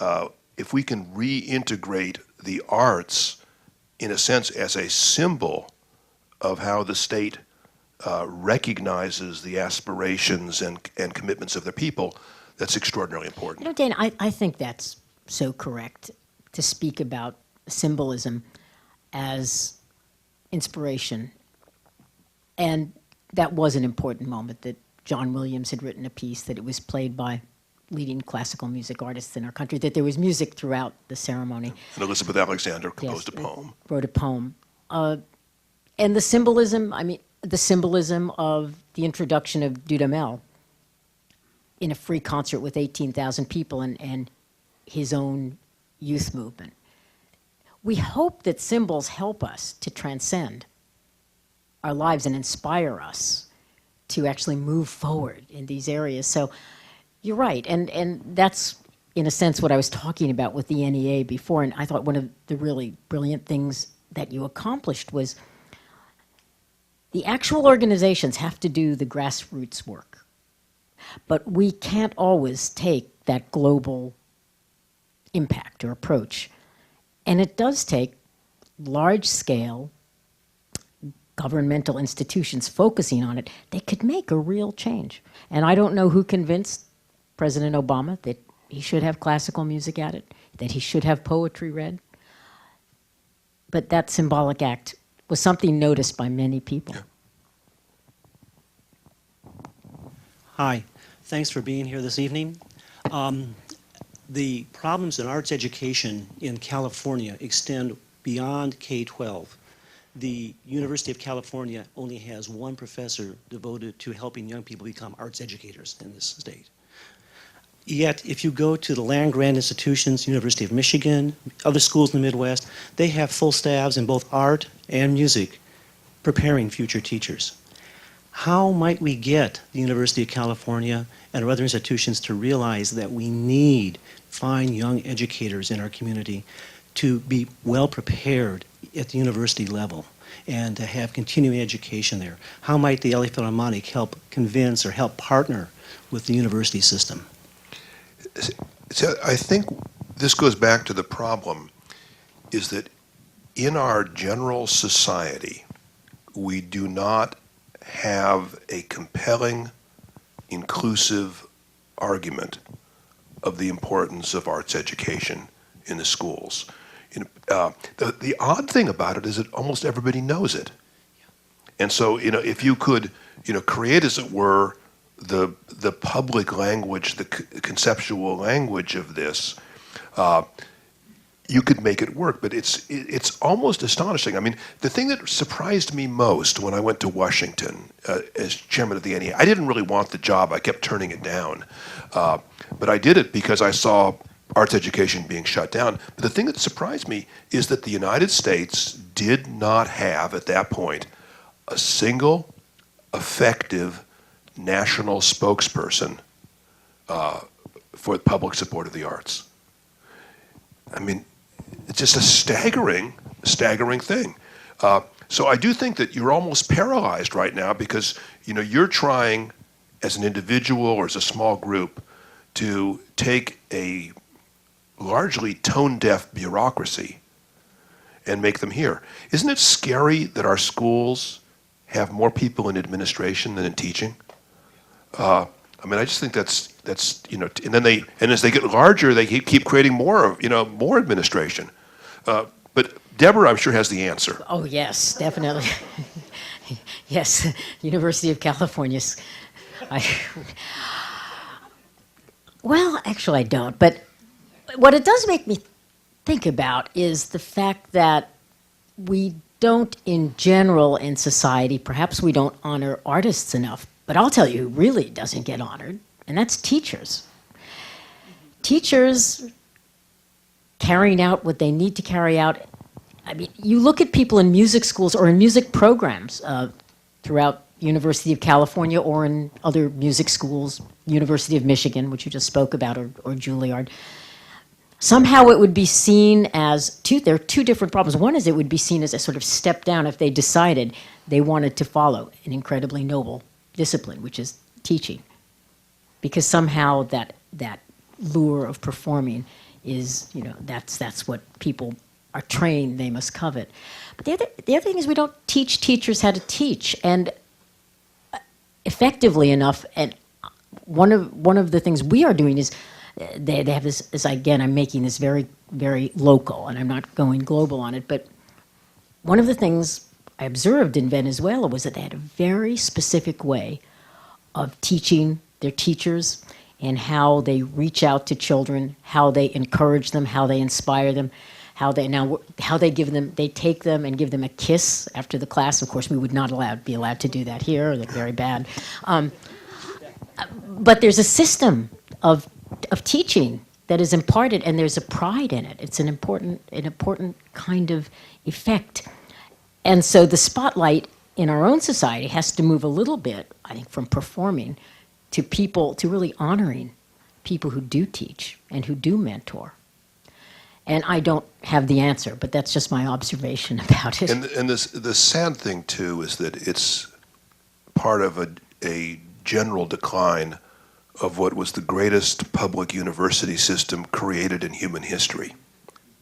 if we can reintegrate the arts, in a sense, as a symbol of how the state recognizes the aspirations and commitments of their people, that's extraordinarily important. Dan, I think that's so correct to speak about symbolism as inspiration. And that was an important moment, that John Williams had written a piece, that it was played by leading classical music artists in our country, that there was music throughout the ceremony. And Elizabeth Alexander composed a poem. Wrote a poem. And the symbolism of the introduction of Dudamel in a free concert with 18,000 people and his own youth movement. We hope that symbols help us to transcend our lives and inspire us to actually move forward in these areas. So you're right, and that's, in a sense, what I was talking about with the NEA before, and I thought one of the really brilliant things that you accomplished was the actual organizations have to do the grassroots work, but we can't always take that global impact or approach. And it does take large-scale governmental institutions focusing on it. They could make a real change. And I don't know who convinced President Obama that he should have classical music at it, that he should have poetry read. But that symbolic act was something noticed by many people. Yeah. Hi, thanks for being here this evening. The problems in arts education in California extend beyond K-12. the University of California only has one professor devoted to helping young people become arts educators in this state. Yet, if you go to the land-grant institutions, University of Michigan, other schools in the Midwest, they have full staffs in both art and music preparing future teachers. How might we get the University of California and our other institutions to realize that we need fine young educators in our community to be well prepared at the university level and to have continuing education there? How might the LA Philharmonic help convince or help partner with the university system? So I think this goes back to the problem is that in our general society, we do not have a compelling, inclusive argument of the importance of arts education in the schools. The odd thing about it is that almost everybody knows it. And so, if you could, create, as it were, the public language, the conceptual language of this, you could make it work. But it's almost astonishing. I mean, the thing that surprised me most when I went to Washington as chairman of the NEA, I didn't really want the job. I kept turning it down. But I did it because I saw arts education being shut down. But the thing that surprised me is that the United States did not have, at that point, a single effective national spokesperson for public support of the arts. I mean, it's just a staggering thing. So I do think that you're almost paralyzed right now because, you're trying as an individual or as a small group to take a largely tone-deaf bureaucracy and make them hear. Isn't it scary that our schools have more people in administration than in teaching? I just think that's and as they get larger, they keep creating more administration. But Deborah, I'm sure, has the answer. Oh, yes, definitely. Yes, University of California. Well, actually, I don't. But what it does make me think about is the fact that we don't, in general, in society, perhaps we don't honor artists enough. But I'll tell you who really doesn't get honored, and that's teachers. Teachers carrying out what they need to carry out. I mean, you look at people in music schools or in music programs throughout University of California or in other music schools, University of Michigan, which you just spoke about, or Juilliard. Somehow it would be seen as there are two different problems. One is it would be seen as a sort of step down if they decided they wanted to follow an incredibly noble discipline, which is teaching. Because somehow that lure of performing is, that's what people are trained they must covet. But the other thing is we don't teach teachers how to teach, and effectively enough. And one of the things we are doing is they have this again, I'm making this very, very local, and I'm not going global on it, but one of the things I observed in Venezuela was that they had a very specific way of teaching their teachers and how they reach out to children, how they encourage them, how they inspire them, how they take them and give them a kiss after the class. Of course, we would not be allowed to do that here. They're very bad. But there's a system of teaching that is imparted, and there's a pride in it. It's an important kind of effect. And so the spotlight in our own society has to move a little bit, I think, from performing to really honoring people who do teach and who do mentor. And I don't have the answer, but that's just my observation about it. And the sad thing, too, is that it's part of a general decline of what was the greatest public university system created in human history,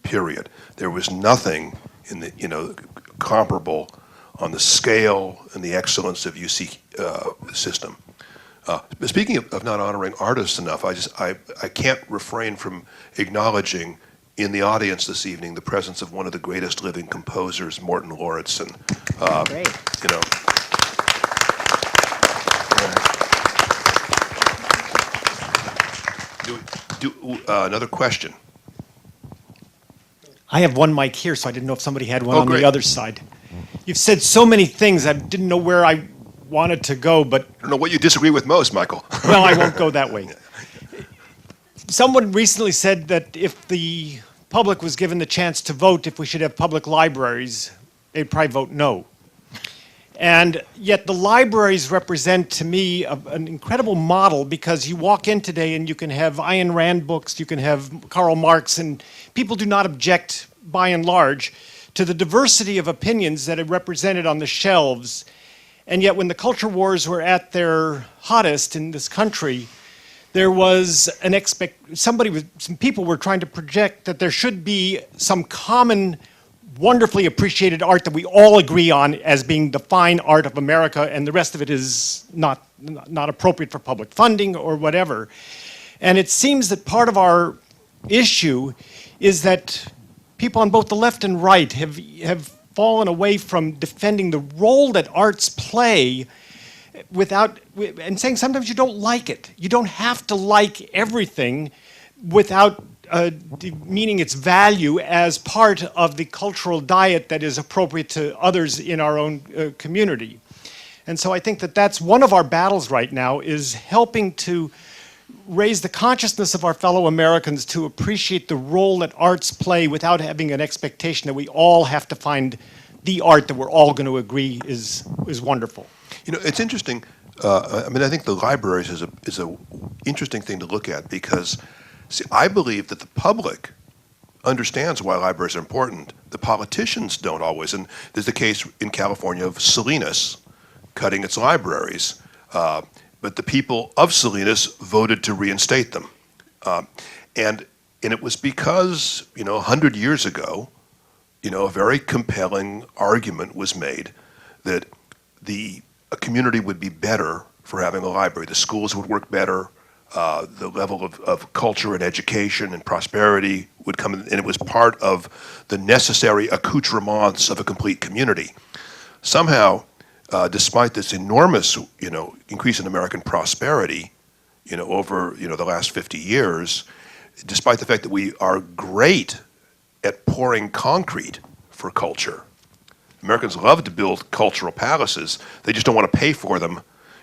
period. There was nothing in the, comparable on the scale and the excellence of UC system. But speaking of not honoring artists enough, I can't refrain from acknowledging in the audience this evening the presence of one of the greatest living composers, Morton Lauritsen. Great. Another question. I have one mic here, so I didn't know if somebody had one Oh, on great. the other side. You've said so many things, I didn't know where I wanted to go, but I don't know what you disagree with most, Michael. well, I won't go that way. Someone recently said that if the public was given the chance to vote if we should have public libraries, they'd probably vote no. And yet the libraries represent to me an incredible model, because you walk in today and you can have Ayn Rand books, you can have Karl Marx, and people do not object, by and large, to the diversity of opinions that are represented on the shelves. And yet when the culture wars were at their hottest in this country, there was some people were trying to project that there should be some common, wonderfully appreciated art that we all agree on as being the fine art of America, and the rest of it is not appropriate for public funding or whatever. And it seems that part of our issue is that people on both the left and right have fallen away from defending the role that arts play, and saying sometimes you don't like it. You don't have to like everything without meaning its value as part of the cultural diet that is appropriate to others in our own community. And so I think that that's one of our battles right now, is helping to raise the consciousness of our fellow Americans to appreciate the role that arts play without having an expectation that we all have to find the art that we're all going to agree is wonderful. You know, it's interesting. I mean, I think the libraries is a interesting thing to look at, because, see, I believe that the public understands why libraries are important. The politicians don't always, and there's the case in California of Salinas cutting its libraries, but the people of Salinas voted to reinstate them, and it was because, 100 years ago, a very compelling argument was made that a community would be better for having a library. The schools would work better. The level of culture and education and prosperity would come in, and it was part of the necessary accoutrements of a complete community. Somehow, despite this enormous, increase in American prosperity, over, the last 50 years, despite the fact that we are great at pouring concrete for culture. Americans love to build cultural palaces. They just don't want to pay for them,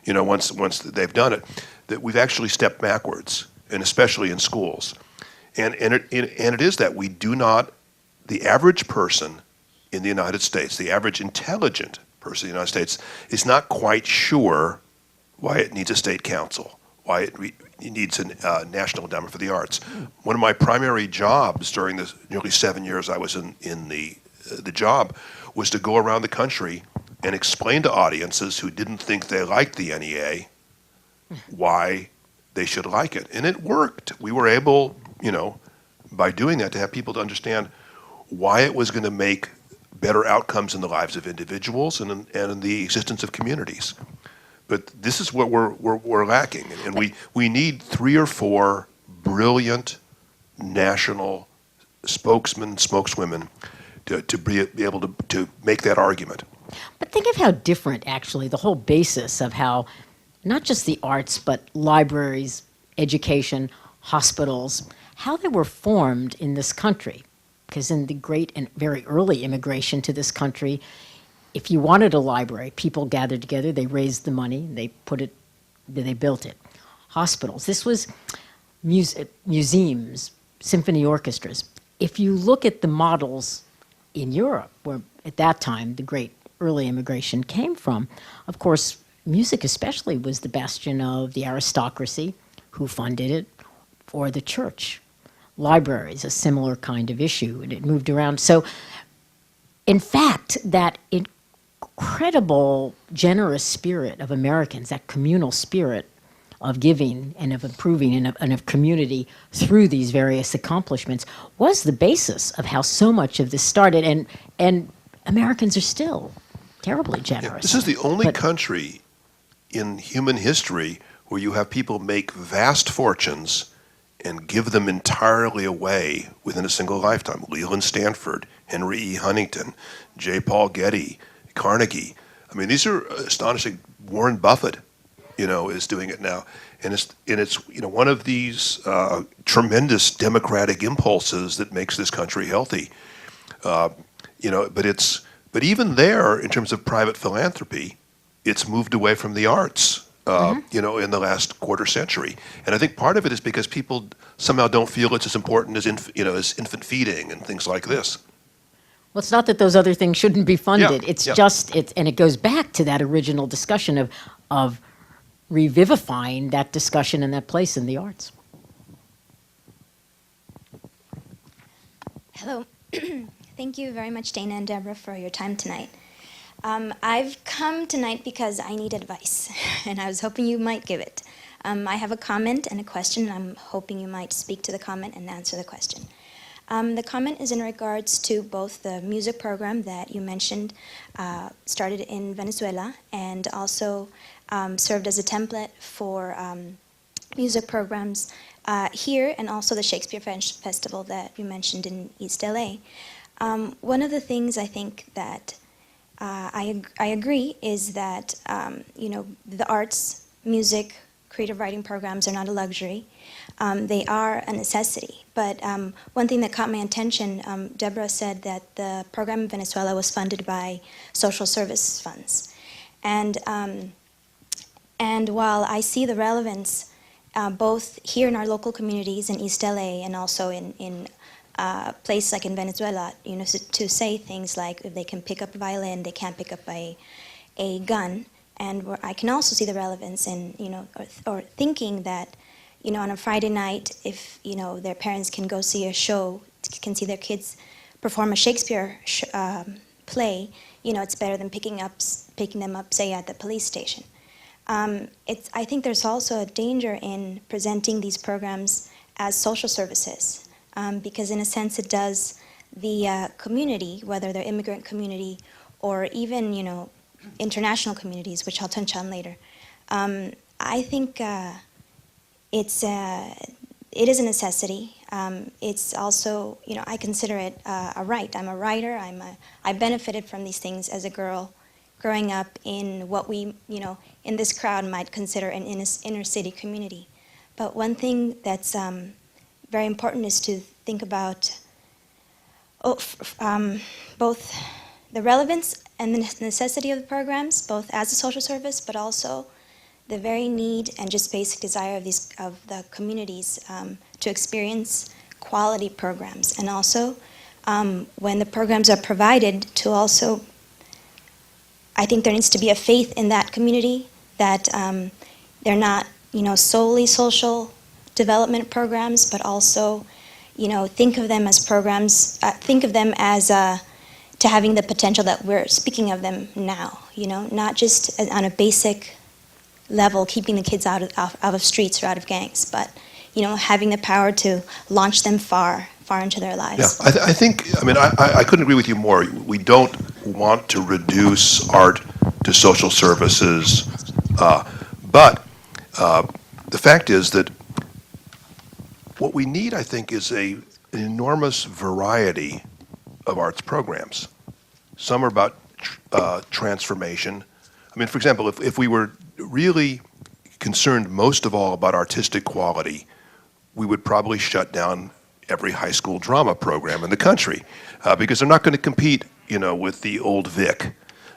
once they've done it. That we've actually stepped backwards, and especially in schools. And it is that we do not, the average person in the United States, the average intelligent person in the United States, is not quite sure why it needs a state council, why it needs a National Endowment for the Arts. One of my primary jobs during the nearly 7 years I was in the job was to go around the country and explain to audiences who didn't think they liked the NEA why they should like it. And it worked. We were able, by doing that, to have people to understand why it was going to make better outcomes in the lives of individuals and in the existence of communities. But this is what we're lacking, and we need 3 or 4 brilliant national spokesmen, spokeswomen to be able to make that argument. But think of how different, actually, the whole basis of how not just the arts, but libraries, education, hospitals, how they were formed in this country. Because in the great and very early immigration to this country, if you wanted a library, people gathered together, they raised the money, they built it. Hospitals, this was museums, symphony orchestras. If you look at the models in Europe, where at that time the great early immigration came from, of course, music especially was the bastion of the aristocracy, who funded it, or the church. Libraries, a similar kind of issue, and it moved around. So, in fact, that incredible, generous spirit of Americans, that communal spirit of giving and of improving and of community through these various accomplishments was the basis of how so much of this started. And Americans are still terribly generous. Yeah, this is the only country in human history where you have people make vast fortunes and give them entirely away within a single lifetime. Leland Stanford, Henry E. Huntington, J. Paul Getty, Carnegie. I mean, these are astonishing. Warren Buffett, is doing it now. And it's one of these tremendous democratic impulses that makes this country healthy. But But even there, in terms of private philanthropy, it's moved away from the arts, you know, in the last quarter century. And I think part of it is because people somehow don't feel it's as important as, as infant feeding and things like this. Well, it's not that those other things shouldn't be funded. Yeah, It's yeah. just, and it goes back to that original discussion of revivifying that discussion and that place in the arts. Hello. Thank you very much, Dana and Deborah, for your time tonight. I've come tonight because I need advice, and I was hoping you might give it. I have a comment and a question, and I'm hoping you might speak to the comment and answer the question. The comment is in regards to both the music program that you mentioned started in Venezuela and also served as a template for music programs here, and also the Shakespeare Festival that you mentioned in East LA. One of the things I think that I agree is that the arts, music, creative writing programs are not a luxury. They are a necessity. But one thing that caught my attention, Deborah said that the program in Venezuela was funded by social service funds. And while I see the relevance both here in our local communities in East LA and also in a place like in Venezuela, to say things like if they can pick up a violin, they can't pick up a gun. And where I can also see the relevance in, or thinking that, on a Friday night, if, their parents can go see a show, can see their kids perform a Shakespeare play, it's better than picking them up, say, at the police station. I think there's also a danger in presenting these programs as social services, because in a sense it does the community, whether they're immigrant community or even, international communities, which I'll touch on later. I think it is a necessity. It's also, I consider it a right. I'm a writer. I benefited from these things as a girl growing up in what we, in this crowd might consider an inner city community. But one thing that's very important is to think about both the relevance and the necessity of the programs, both as a social service, but also the very need and just basic desire of the communities to experience quality programs. And also, when the programs are provided, to also, I think there needs to be a faith in that community that they're not, solely social development programs, but also, think of them as programs, think of them as to having the potential that we're speaking of them now, not just on a basic level, keeping the kids out of streets or out of gangs, but, having the power to launch them far into their lives. Yeah, I think, I couldn't agree with you more. We don't want to reduce art to social services, but the fact is that what we need, I think, is an enormous variety of arts programs. Some are about transformation. For example, if we were really concerned most of all about artistic quality, we would probably shut down every high school drama program in the country because they're not going to compete, with the old Vic.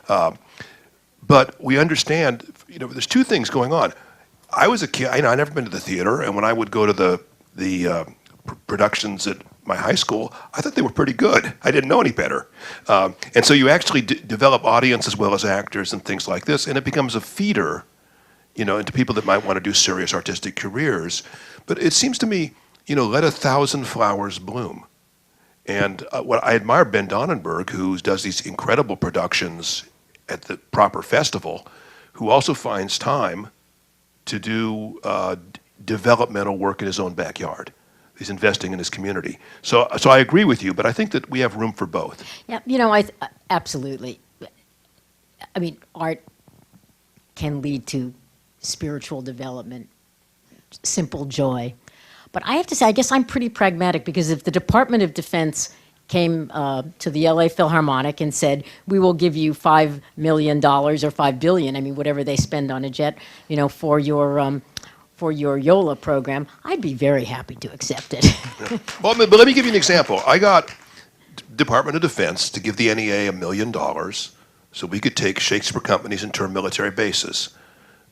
But we understand, there's two things going on. I was a kid, I never been to the theater, and when I would go to the productions at my high school, I thought they were pretty good. I didn't know any better. And so you actually develop audience as well as actors and things like this, and it becomes a feeder, into people that might want to do serious artistic careers. But it seems to me, let 1,000 flowers bloom. And what I admire Ben Donnenberg, who does these incredible productions at the proper festival, who also finds time to do developmental work in his own backyard. He's investing in his community. So I agree with you, but I think that we have room for both. Yeah, absolutely. Art can lead to spiritual development, simple joy. But I have to say, I guess I'm pretty pragmatic, because if the Department of Defense came to the LA Philharmonic and said, we will give you $5 million or $5 billion, whatever they spend on a jet, for your YOLA program, I'd be very happy to accept it. Well, but let me give you an example. I got Department of Defense to give the NEA $1 million so we could take Shakespeare companies and turn military bases.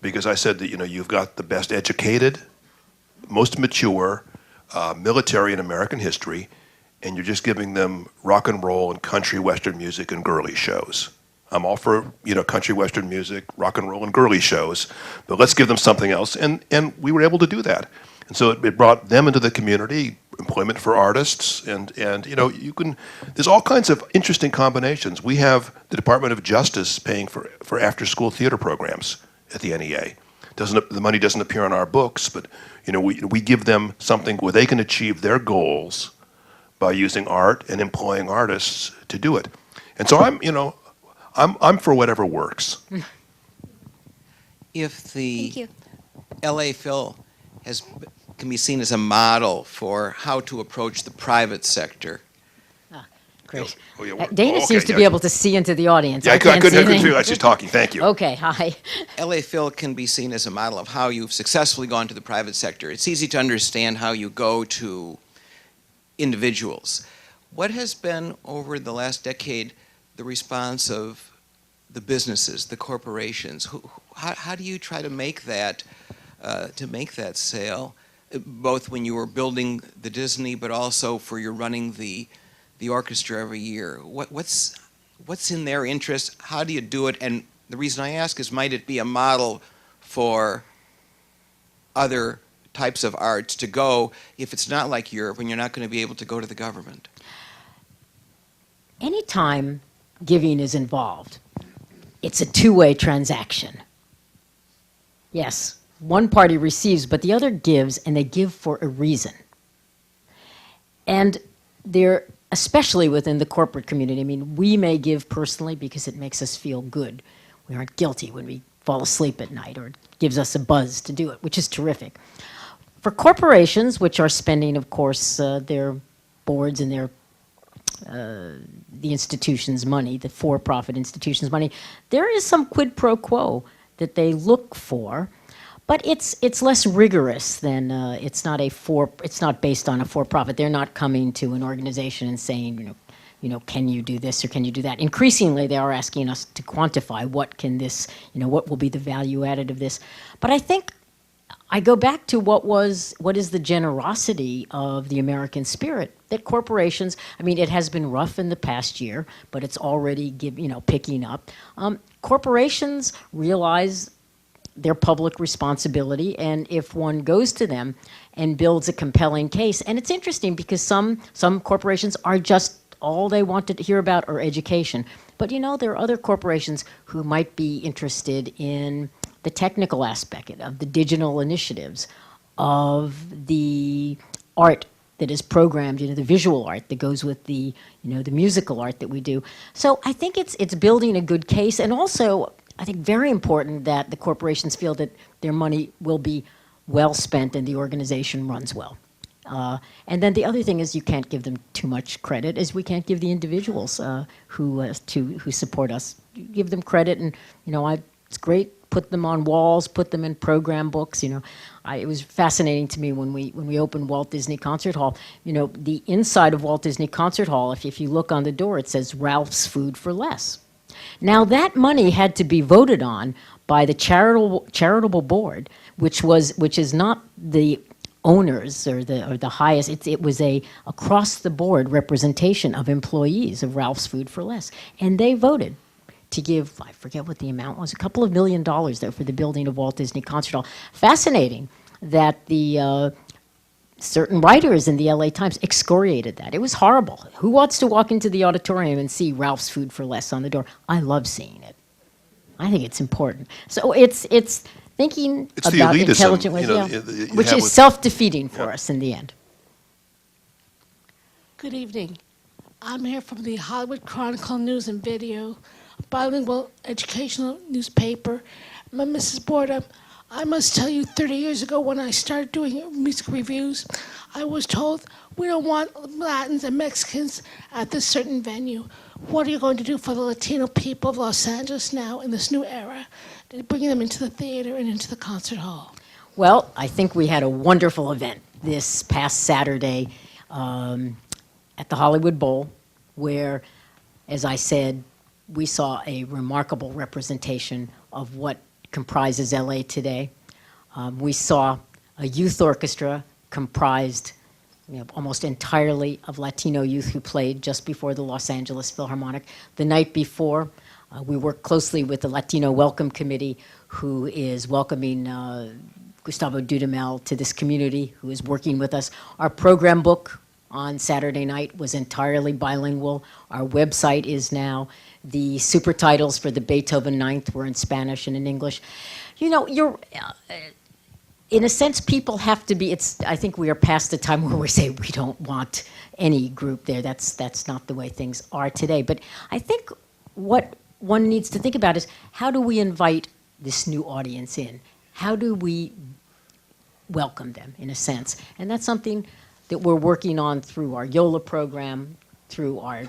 Because I said that, you've got the best educated, most mature military in American history, and you're just giving them rock and roll and country western music and girly shows. I'm all for, country western music, rock and roll and girly shows, but let's give them something else. And we were able to do that. And so it brought them into the community, employment for artists, and there's all kinds of interesting combinations. We have the Department of Justice paying for after-school theater programs at the NEA. The money doesn't appear on our books, but we give them something where they can achieve their goals by using art and employing artists to do it. And so I'm for whatever works. If the Thank you. LA Phil can be seen as a model for how to approach the private sector. Great. Oh, yeah, Dana seems to be able to see into the audience. Yeah, I can't see couldn't anything. realize she's talking. Thank you. Okay, hi. LA Phil can be seen as a model of how you've successfully gone to the private sector. It's easy to understand how you go to individuals. What has been, over the last decade, the response of the businesses, the corporations? How do you try to make that sale, both when you were building the Disney, but also for you're running the orchestra every year? What's in their interest? How do you do it? And the reason I ask is, might it be a model for other types of arts to go, if it's not like Europe, when you're not going to be able to go to the government? Anytime giving is involved, it's a two-way transaction. Yes, one party receives, but the other gives, and they give for a reason. And they're, especially within the corporate community, we may give personally because it makes us feel good. We aren't guilty when we fall asleep at night, or it gives us a buzz to do it, which is terrific. For corporations, which are spending, of course, their boards and their the institution's money, the for-profit institution's money, there is some quid pro quo that they look for, but it's less rigorous than it's not based on a for-profit. They're not coming to an organization and saying, can you do this or can you do that? Increasingly, they are asking us to quantify what will be the value added of this. But I think I go back to what is the generosity of the American spirit, that corporations, it has been rough in the past year, but it's already picking up. Corporations realize their public responsibility, and if one goes to them and builds a compelling case, and it's interesting because some corporations are just all they want to hear about are education. But there are other corporations who might be interested in the technical aspect of the digital initiatives, of the art that is programmed, the visual art that goes with the musical art that we do. So I think it's building a good case, and also I think very important that the corporations feel that their money will be well spent and the organization runs well. And then the other thing is you can't give them too much credit, as we can't give the individuals who support us. You give them credit, and it's great. Put them on walls, put them in program books. It was fascinating to me when we opened Walt Disney Concert Hall. The inside of Walt Disney Concert Hall, if you look on the door, it says Ralph's Food for Less. Now that money had to be voted on by the charitable board, which is not the owners or the highest. It was a across the board representation of employees of Ralph's Food for Less, and they voted to give, I forget what the amount was, a couple of $1 million there for the building of Walt Disney Concert Hall. Fascinating that the certain writers in the LA Times excoriated that. It was horrible. Who wants to walk into the auditorium and see Ralph's Food for Less on the door? I love seeing it. I think it's important. So it's thinking It's about the elitism, intelligent ways, which is self-defeating for us in the end. Good evening. I'm here from the Hollywood Chronicle News and Video, a bilingual educational newspaper. Mrs. Borda, I must tell you, 30 years ago when I started doing music reviews, I was told, we don't want Latins and Mexicans at this certain venue. What are you going to do for the Latino people of Los Angeles now in this new era, bringing them into the theater and into the concert hall? Well, I think we had a wonderful event this past Saturday at the Hollywood Bowl. where, as I said, we saw a remarkable representation of what comprises LA today. We saw a youth orchestra comprised almost entirely of Latino youth who played just before the Los Angeles Philharmonic. The night before, we worked closely with the Latino Welcome Committee, who is welcoming Gustavo Dudamel to this community, who is working with us. Our program book on Saturday night was entirely bilingual. Our website is now. The super titles for the Beethoven Ninth were in Spanish and in English. You know, in a sense, people have to be, I think we are past the time where we say we don't want any group there. That's not the way things are today. But I think what one needs to think about is, how do we invite this new audience in? How do we welcome them, in a sense? And that's something that we're working on through our YOLA program, through our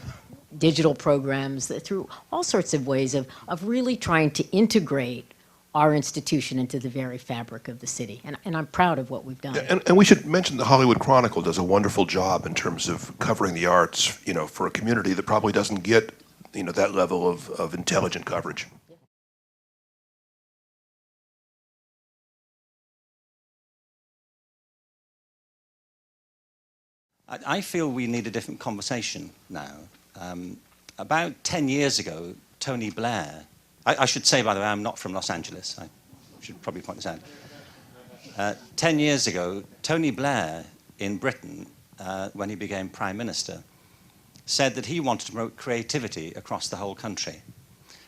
digital programs, through all sorts of ways of really trying to integrate our institution into the very fabric of the city. And I'm proud of what we've done. And we should mention the Hollywood Chronicle does a wonderful job in terms of covering the arts, for a community that probably doesn't get, that level of intelligent coverage. I feel we need a different conversation now. About 10 years ago, Tony Blair, I should say, by the way, I'm not from Los Angeles. I should probably point this out. 10 years ago, Tony Blair in Britain, when he became Prime Minister, said that he wanted to promote creativity across the whole country.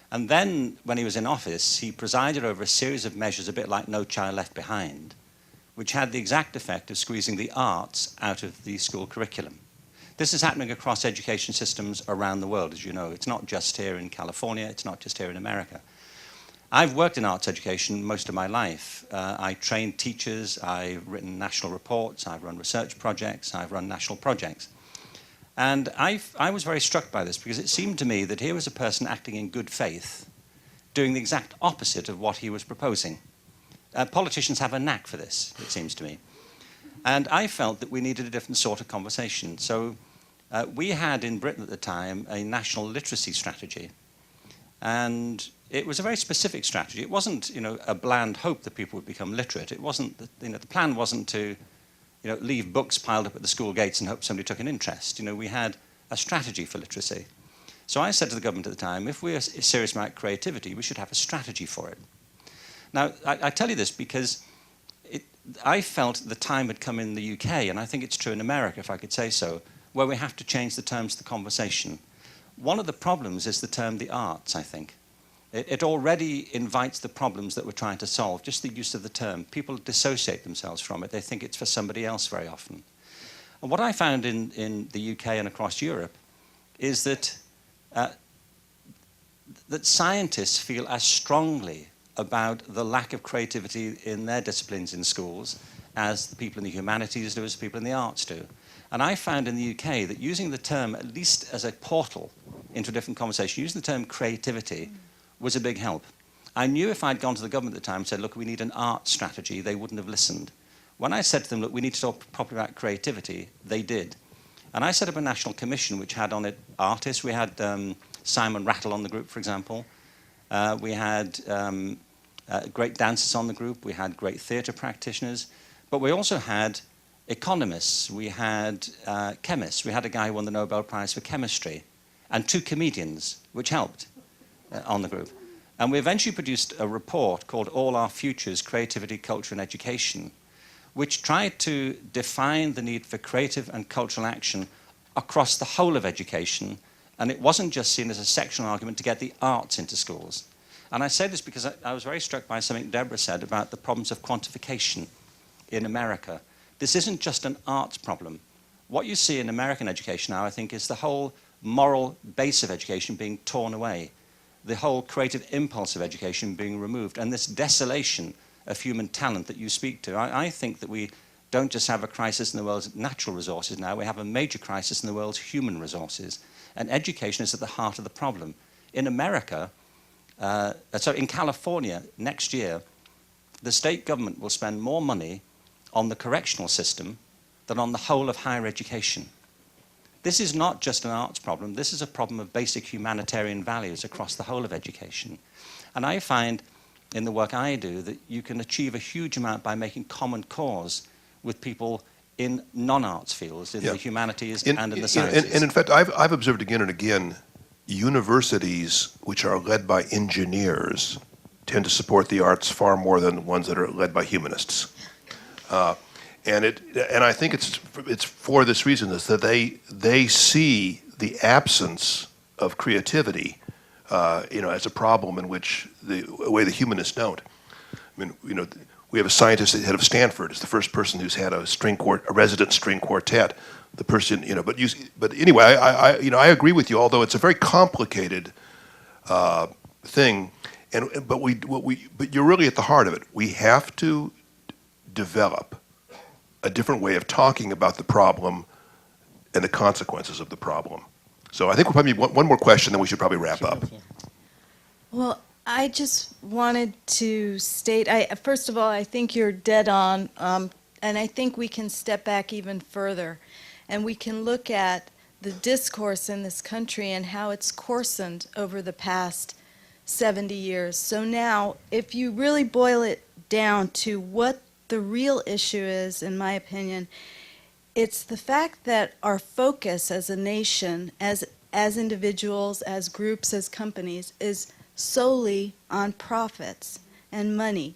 And then, when he was in office, he presided over a series of measures a bit like No Child Left Behind, which had the exact effect of squeezing the arts out of the school curriculum. This is happening across education systems around the world, as you know. It's not just here in California, it's not just here in America. I've worked in arts education most of my life. I trained teachers, I've written national reports, I've run research projects, I've run national projects. And I was very struck by this, because it seemed to me that here was a person acting in good faith, doing the exact opposite of what he was proposing. Politicians have a knack for this, it seems to me. And I felt that we needed a different sort of conversation. So we had in Britain at the time a national literacy strategy. And it was a very specific strategy. It wasn't, a bland hope that people would become literate. It wasn't, the plan wasn't to, leave books piled up at the school gates and hope somebody took an interest. We had a strategy for literacy. So I said to the government at the time, if we're serious about creativity, we should have a strategy for it. Now, I tell you this because I felt the time had come in the UK, and I think it's true in America, if I could say so, where we have to change the terms of the conversation. One of the problems is the term the arts, I think. It already invites the problems that we're trying to solve, just the use of the term. People dissociate themselves from it. They think it's for somebody else very often. And what I found in the UK and across Europe is that, that scientists feel as strongly about the lack of creativity in their disciplines in schools as the people in the humanities do, as the people in the arts do. And I found in the UK that using the term, at least as a portal into a different conversation, using the term creativity was a big help. I knew if I'd gone to the government at the time and said, look, we need an art strategy, they wouldn't have listened. When I said to them, look, we need to talk properly about creativity, they did. And I set up a national commission which had on it artists. We had Simon Rattle on the group, for example. We had great dancers on the group. We had great theatre practitioners. But we also had economists. We had chemists. We had a guy who won the Nobel Prize for chemistry. And 2 comedians, which helped on the group. And we eventually produced a report called All Our Futures, Creativity, Culture and Education, which tried to define the need for creative and cultural action across the whole of education. And it wasn't just seen as a sectional argument to get the arts into schools. And I say this because I was very struck by something Deborah said about the problems of quantification in America. This isn't just an arts problem. What you see in American education now, I think, is the whole moral base of education being torn away, the whole creative impulse of education being removed, and this desolation of human talent that you speak to. I think that we don't just have a crisis in the world's natural resources now, we have a major crisis in the world's human resources. And education is at the heart of the problem. In America, in California, next year, the state government will spend more money on the correctional system than on the whole of higher education. This is not just an arts problem. This is a problem of basic humanitarian values across the whole of education. And I find in the work I do that you can achieve a huge amount by making common cause with people in non-arts fields, in the humanities and in the sciences. And in fact, I've observed again and again, universities which are led by engineers tend to support the arts far more than ones that are led by humanists. And I think it's for this reason, is that they see the absence of creativity, as a problem in which the way the humanists don't. I mean, we have a scientist at the head of Stanford. Is the first person who's had a resident string quartet. The person, but anyway, I agree with you. Although it's a very complicated thing, but you're really at the heart of it. We have to develop a different way of talking about the problem and the consequences of the problem. So I think we'll probably one more question, then we should probably wrap up. Well, I just wanted to state, first of all, I think you're dead on, and I think we can step back even further, and we can look at the discourse in this country and how it's coarsened over the past 70 years. So now, if you really boil it down to what the real issue is, in my opinion, it's the fact that our focus as a nation, as individuals, as groups, as companies, is solely on profits and money.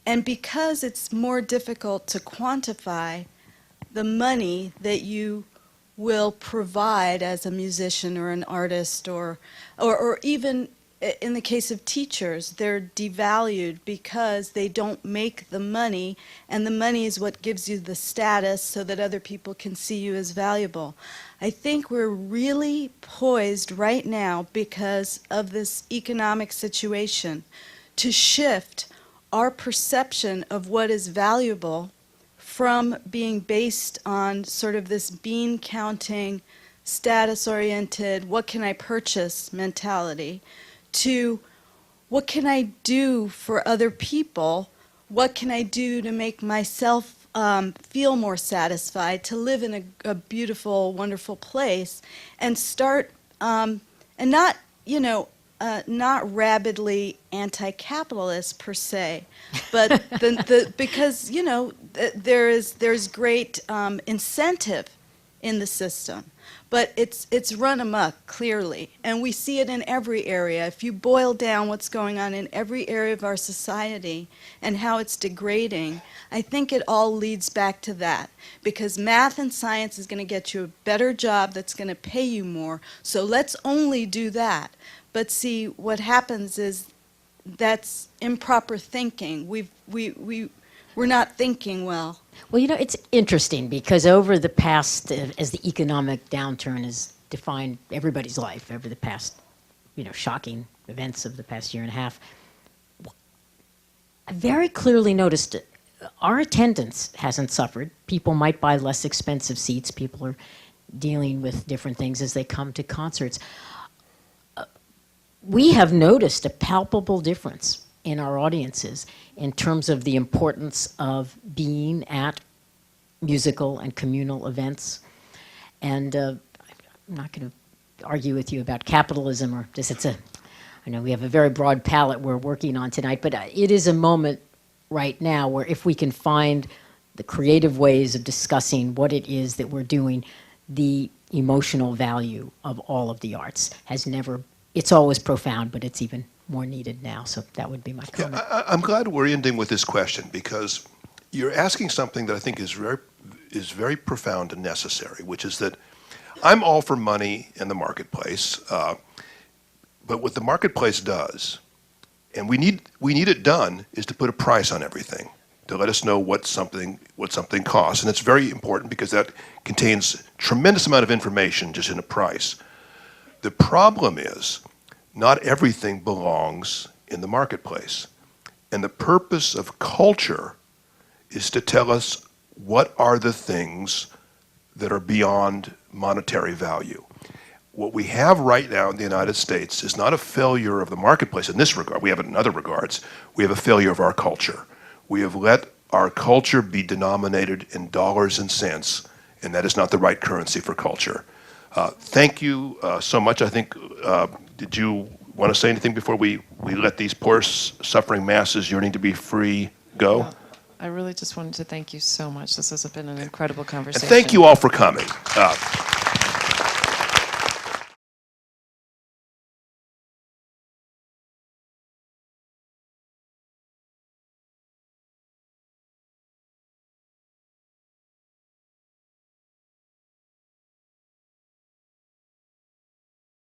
And because it's more difficult to quantify the money that you will provide as a musician or an artist, or even in the case of teachers, they're devalued because they don't make the money, and the money is what gives you the status so that other people can see you as valuable. I think we're really poised right now, because of this economic situation, to shift our perception of what is valuable from being based on sort of this bean counting, status-oriented, what can I purchase mentality, to what can I do for other people, what can I do to make myself feel more satisfied, to live in a beautiful, wonderful place, and start, and not, not rabidly anti-capitalist per se, but because, there's great incentive in the system. But it's run amok, clearly, and we see it in every area. If you boil down what's going on in every area of our society and how it's degrading, I think it all leads back to that. Because math and science is going to get you a better job that's going to pay you more, so let's only do that. But see, what happens is that's improper thinking. We're not thinking well. Well, it's interesting because over the past, as the economic downturn has defined everybody's life, over the past, shocking events of the past year and a half, I very clearly noticed our attendance hasn't suffered. People might buy less expensive seats. People are dealing with different things as they come to concerts. We have noticed a palpable difference in our audiences in terms of the importance of being at musical and communal events. And I'm not going to argue with you about capitalism or just I know we have a very broad palette we're working on tonight, but it is a moment right now where if we can find the creative ways of discussing what it is that we're doing, the emotional value of all of the arts it's always profound, but it's even more needed now. So that would be my comment. Yeah, I'm glad we're ending with this question, because you're asking something that I think is very profound and necessary, which is that I'm all for money in the marketplace, but what the marketplace does, and we need it done, is to put a price on everything, to let us know what something costs, and it's very important because that contains tremendous amount of information just in a price. The problem is, not everything belongs in the marketplace. And the purpose of culture is to tell us what are the things that are beyond monetary value. What we have right now in the United States is not a failure of the marketplace in this regard. We have it in other regards. We have a failure of our culture. We have let our culture be denominated in dollars and cents, and that is not the right currency for culture. Thank you so much. I think, did you want to say anything before we let these poor suffering masses yearning to be free go? I really just wanted to thank you so much. This has been an incredible conversation. And thank you all for coming.